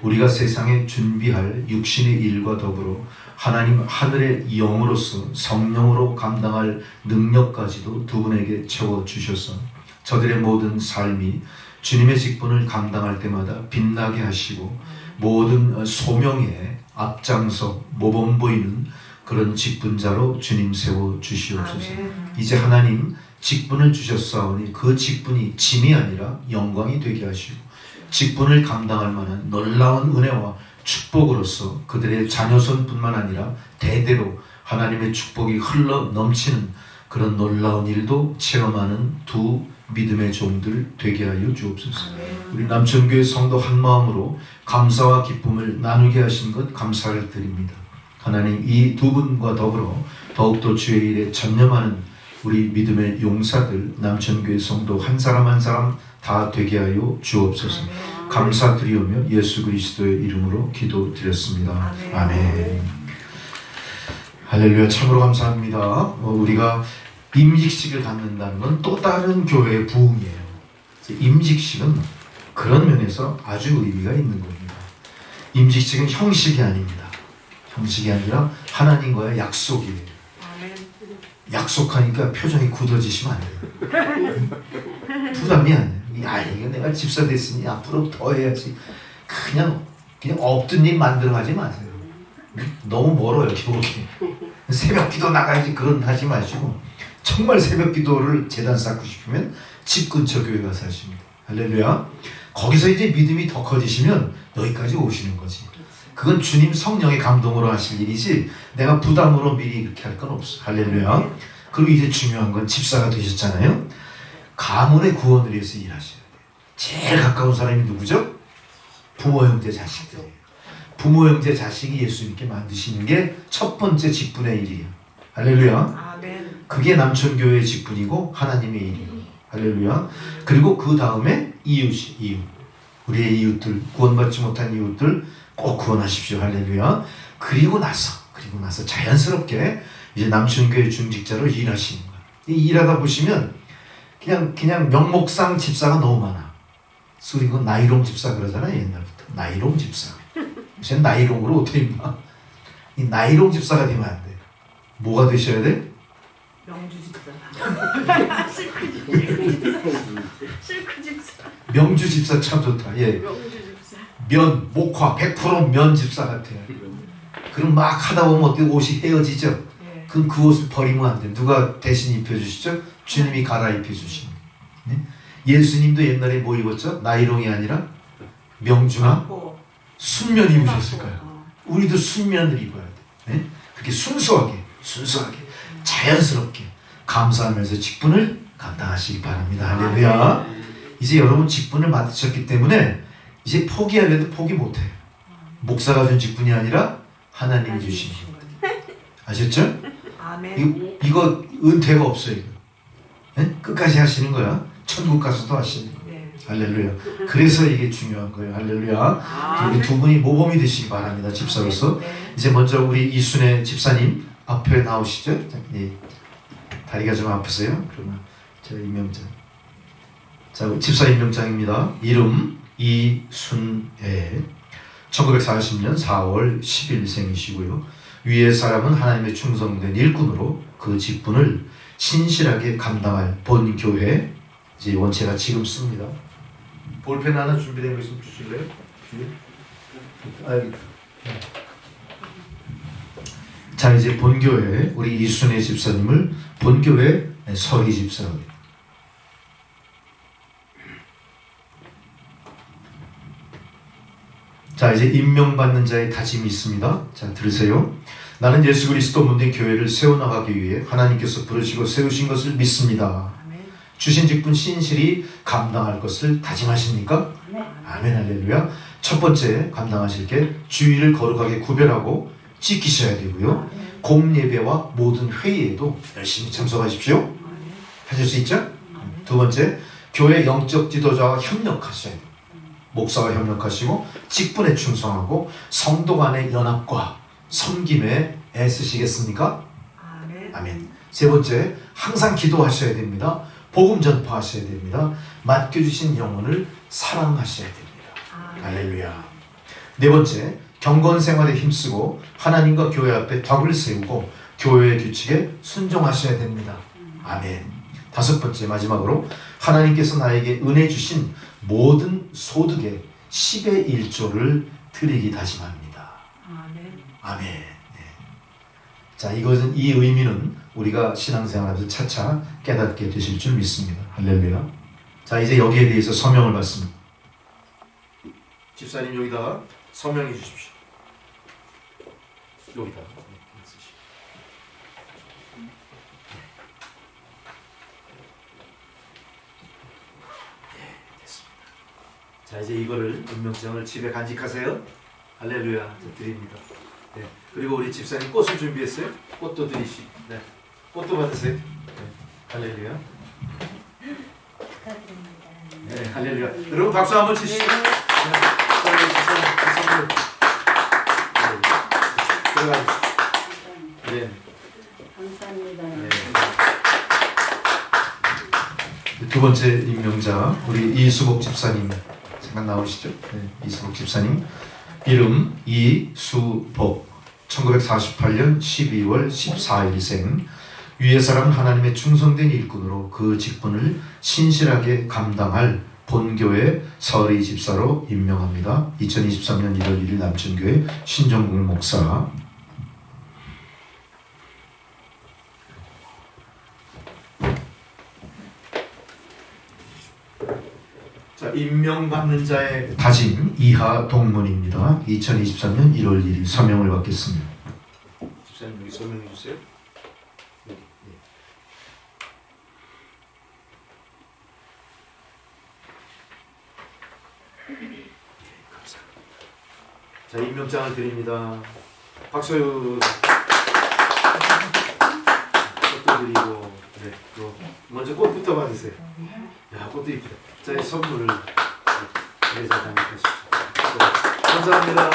Speaker 1: 우리가 세상에 준비할 육신의 일과 더불어 하나님 하늘의 영으로서 성령으로 감당할 능력까지도 두 분에게 채워주셔서 저들의 모든 삶이 주님의 직분을 감당할 때마다 빛나게 하시고 모든 소명에 앞장서 모범 보이는 그런 직분자로 주님 세워주시옵소서. 이제 하나님 직분을 주셨사오니 그 직분이 짐이 아니라 영광이 되게 하시고 직분을 감당할 만한 놀라운 은혜와 축복으로서 그들의 자녀손뿐만 아니라 대대로 하나님의 축복이 흘러 넘치는 그런 놀라운 일도 체험하는 두 믿음의 종들 되게 하여 주옵소서. 우리 남천교회 성도 한마음으로 감사와 기쁨을 나누게 하신 것 감사를 드립니다. 하나님 이 두 분과 더불어 더욱더 주의 일에 전념하는 우리 믿음의 용사들 남천교회 성도 한 사람 한 사람 다 되게 하여 주옵소서. 감사드리오며 예수 그리스도의 이름으로 기도드렸습니다. 아멘. 할렐루야. 참으로 감사합니다. 우리가 임직식을 갖는다는 건 또 다른 교회의 부흥이에요. 임직식은 그런 면에서 아주 의미가 있는 겁니다. 임직식은 형식이 아닙니다. 형식이 아니라 하나님과의 약속이에요. 약속하니까 표정이 굳어지시면 안 돼요. 부담이 아니에요. 이거 내가 집사 됐으니 앞으로 더 해야지. 그냥 없던 일 만들어가지 마세요. 너무 멀어요, 교육이. 새벽 기도 나가야지 그런 하지 마시고 정말 새벽 기도를 재단 쌓고 싶으면 집 근처 교회 가서 하십니다. 할렐루야. 거기서 이제 믿음이 더 커지시면 여기까지 오시는 거지. 그건 주님 성령의 감동으로 하실 일이지 내가 부담으로 미리 이렇게 할 건 없어. 할렐루야. 그리고 이제 중요한 건 집사가 되셨잖아요. 가문의 구원을 위해서 일하셔야 돼요. 제일 가까운 사람이 누구죠? 부모, 형제, 자식들. 부모, 형제, 자식이 예수님께 만드시는 게 첫 번째 직분의 일이에요. 할렐루야. 그게 남천교회의 직분이고 하나님의 일이에요. 할렐루야. 그리고 그 다음에 이웃이 이웃. 우리의 이웃들, 구원받지 못한 이웃들 꼭 구원하십시오. 할렐루야. 그리고 나서 자연스럽게 이제 남천교회 중직자로 일하시는 거예요. 일하다 보시면 그냥 명목상 집사가 너무 많아. 그리고 나이롱 집사 그러잖아요. 옛날부터 나이롱 집사. 요새 나이롱으로 어떻게 입나? 이 나이롱 집사가 되면 안 돼. 뭐가 되셔야 돼?
Speaker 3: 명주 집사. 실크 집사.
Speaker 1: 명주 집사 참 좋다. 예.
Speaker 3: 명주 집사.
Speaker 1: 면, 목화 100% 집사 같아요. 그럼 막 하다 보면 어떻게 옷이 헤어지죠? 그럼 그 옷을 버리면 안 돼. 누가 대신 입혀주시죠? 주님이 갈아입혀 주시는. 네? 예수님도 옛날에 뭐 입었죠? 나이롱이 아니라 명주나 순면 입으셨을 거예요. 우리도 순면을 입어야 돼. 네? 그렇게 순수하게 자연스럽게 감사하면서 직분을 감당하시기 바랍니다. 할렐루야. 이제 여러분 직분을 맡으셨기 때문에 이제 포기하려도 포기 못해요. 목사가 준 직분이 아니라 하나님이 주신 것. 아셨죠?
Speaker 3: 아멘.
Speaker 1: 이거 은퇴가 없어요. 이거. 네? 끝까지 하시는 거야. 천국 가서도 하시는 거야.
Speaker 3: 네.
Speaker 1: 할렐루야. 그래서 이게 중요한 거예요. 할렐루야. 우리 두 분이 모범이 되시기 바랍니다. 집사로서. 이제 먼저 우리 이순애 집사님 앞에 나오시죠. 네. 다리가 좀 아프세요? 그러면 제가 임명장. 자, 집사 임명장입니다. 이름 이순애. 1940년 4월 10일생이시고요. 위의 사람은 하나님의 충성된 일꾼으로 그 직분을 신실하게 감당할 본교회 이제 원체가 지금 씁니다. 볼펜 하나 준비된 거 있으면 주실래요? 여기. 자, 이제 본교회 우리 이순애 집사님을 본교회 서희 집사로. 자, 이제 임명받는 자의 다짐이 있습니다. 자, 들으세요. 나는 예수 그리스도 문된 교회를 세워나가기 위해 하나님께서 부르시고 세우신 것을 믿습니다. 주신 직분 신실히 감당할 것을 다짐하십니까? 아멘. 할렐루야. 첫 번째 감당하실 게 주의를 거룩하게 구별하고 지키셔야 되고요. 공예배와 모든 회의에도 열심히 참석하십시오. 하실 수 있죠? 두 번째, 교회 영적 지도자와 협력하셔야 돼요. 목사와 협력하시고 직분에 충성하고 성도 간의 연합과 섬김에 애쓰시겠습니까?
Speaker 3: 아멘.
Speaker 1: 아멘. 세 번째, 항상 기도하셔야 됩니다. 복음 전파하셔야 됩니다. 맡겨주신 영혼을 사랑하셔야 됩니다. 할렐루야. 네 번째, 경건 생활에 힘쓰고 하나님과 교회 앞에 덕을 세우고 교회의 규칙에 순종하셔야 됩니다. 아멘. 다섯 번째, 마지막으로 하나님께서 나에게 은혜 주신 모든 소득의 10의 1조를 드리기 다짐합니다.
Speaker 3: 아멘.
Speaker 1: 아멘. 네. 자, 이 의미는 우리가 신앙생활에서 차차 깨닫게 되실 줄 믿습니다. 할렐루야. 자, 이제 여기에 대해서 서명을 받습니다. 집사님 여기다가 서명해 주십시오. 여기다가 쓰시고. 네, 됐습니다. 자, 이제 이거를 임명장을 집에 간직하세요. 할렐루야. 자, 드립니다. 네. 그리고 우리 집사님 꽃을 준비했어요. 꽃도 드리시. 네. 꽃도 받으세요. 네. 할렐루야. 네, 할렐루야. 여러분 박수 한번 치시죠. 네. 들어가주시죠. 네.
Speaker 3: 감사합니다.
Speaker 1: 네. 두 번째 임명자 우리 이수복 집사님 잠깐 나오시죠. 네. 이수복 집사님 이름 이수복 1948년 12월 14일생 위의 사람 하나님의 충성된 일꾼으로 그 직분을 신실하게 감당할 본교회 서리 집사로 임명합니다. 2023년 1월 1일 남천교회 신정국을 목사. 자, 임명받는 자의 다짐 이하 동문입니다. 2023년 1월 1일 서명을 받겠습니다. 집사님 여기 서명해 주세요. 자, 임명장을 드립니다. 박수. 꽃도 드리고, 네, 또 먼저 꽃부터 받으세요. 야, 꽃도 이쁘다. 자, 이 선물을 대사장님 하십시오. 감사합니다.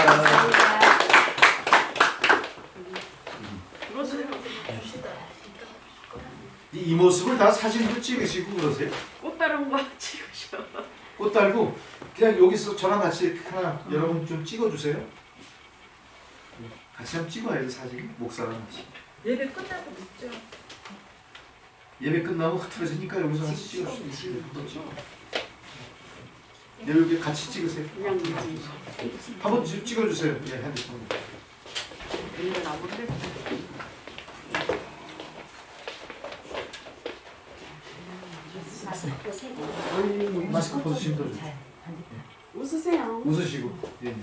Speaker 1: 이 모습을 다 사진도 찍으시고 그러세요?
Speaker 3: 꽃 다른 거 찍으셔.
Speaker 1: 꽃 달고 그냥 여기서 저랑 같이 하나 여러분 좀 찍어주세요. 같이 한번 찍어야지 사진. 목사랑 같이.
Speaker 3: 예배 끝나고 있죠.
Speaker 1: 예배 끝나고 흐트러지니까 여기서 같이 찍어주세요. 여기 같이 찍으세요.
Speaker 3: 그냥
Speaker 1: 한번 찍어주세요. 예, 핸드폰.
Speaker 3: 이거 나보래.
Speaker 1: 마스크 벗으시면 더 좋죠.
Speaker 3: 웃으세요.
Speaker 1: 웃으시고. 예.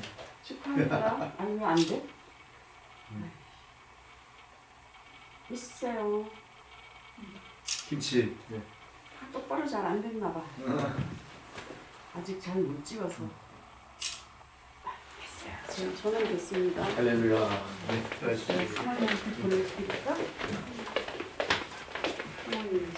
Speaker 3: 축하합니다. 아니면 안 돼? 웃으세요.
Speaker 1: 김치. 네.
Speaker 3: 똑바로 잘 안 됐나 봐. 아직 잘 못 찍어서. 됐어요. 지금 전화 됐습니다.
Speaker 1: 할렐루야. 네.
Speaker 3: 네, 사모님한테 보내드릴까? 사모님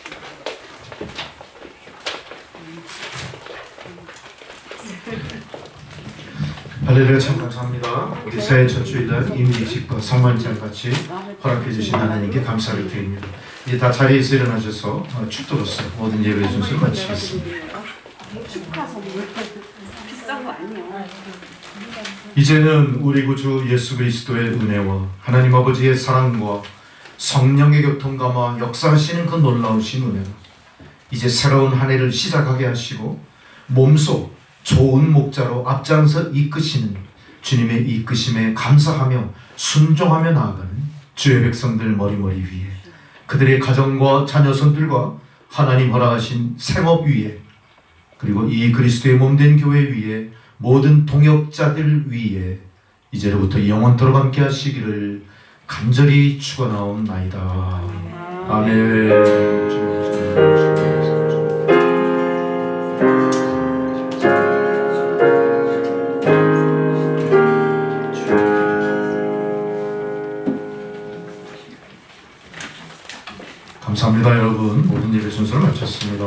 Speaker 1: 할렐루야. 참 감사합니다. 우리 새해 첫 주일날 임기식과 성만찬 같이 허락해 주신 하나님께 감사를 드립니다. 이제 다 자리에서 일어나셔서 축도로서 모든 예배 순서를 마치겠습니다.
Speaker 3: 축하 선물. 비싼 거 아니야.
Speaker 1: 이제는 우리 구주 예수 그리스도의 은혜와 하나님 아버지의 사랑과 성령의 교통감화 역사하시는 그 놀라우신 은혜가 이제 새로운 한 해를 시작하게 하시고 몸소 좋은 목자로 앞장서 이끄시는 주님의 이끄심에 감사하며 순종하며 나아가는 주의 백성들 머리머리 위에 그들의 가정과 자녀손들과 하나님 허락하신 생업 위에 그리고 이 그리스도의 몸된 교회 위에 모든 동역자들 위에 이제로부터 영원토록 함께 하시기를 간절히 축원하옵나이다. 아멘. 감사합니다. 여러분 모든 예배 순서를 마쳤습니다.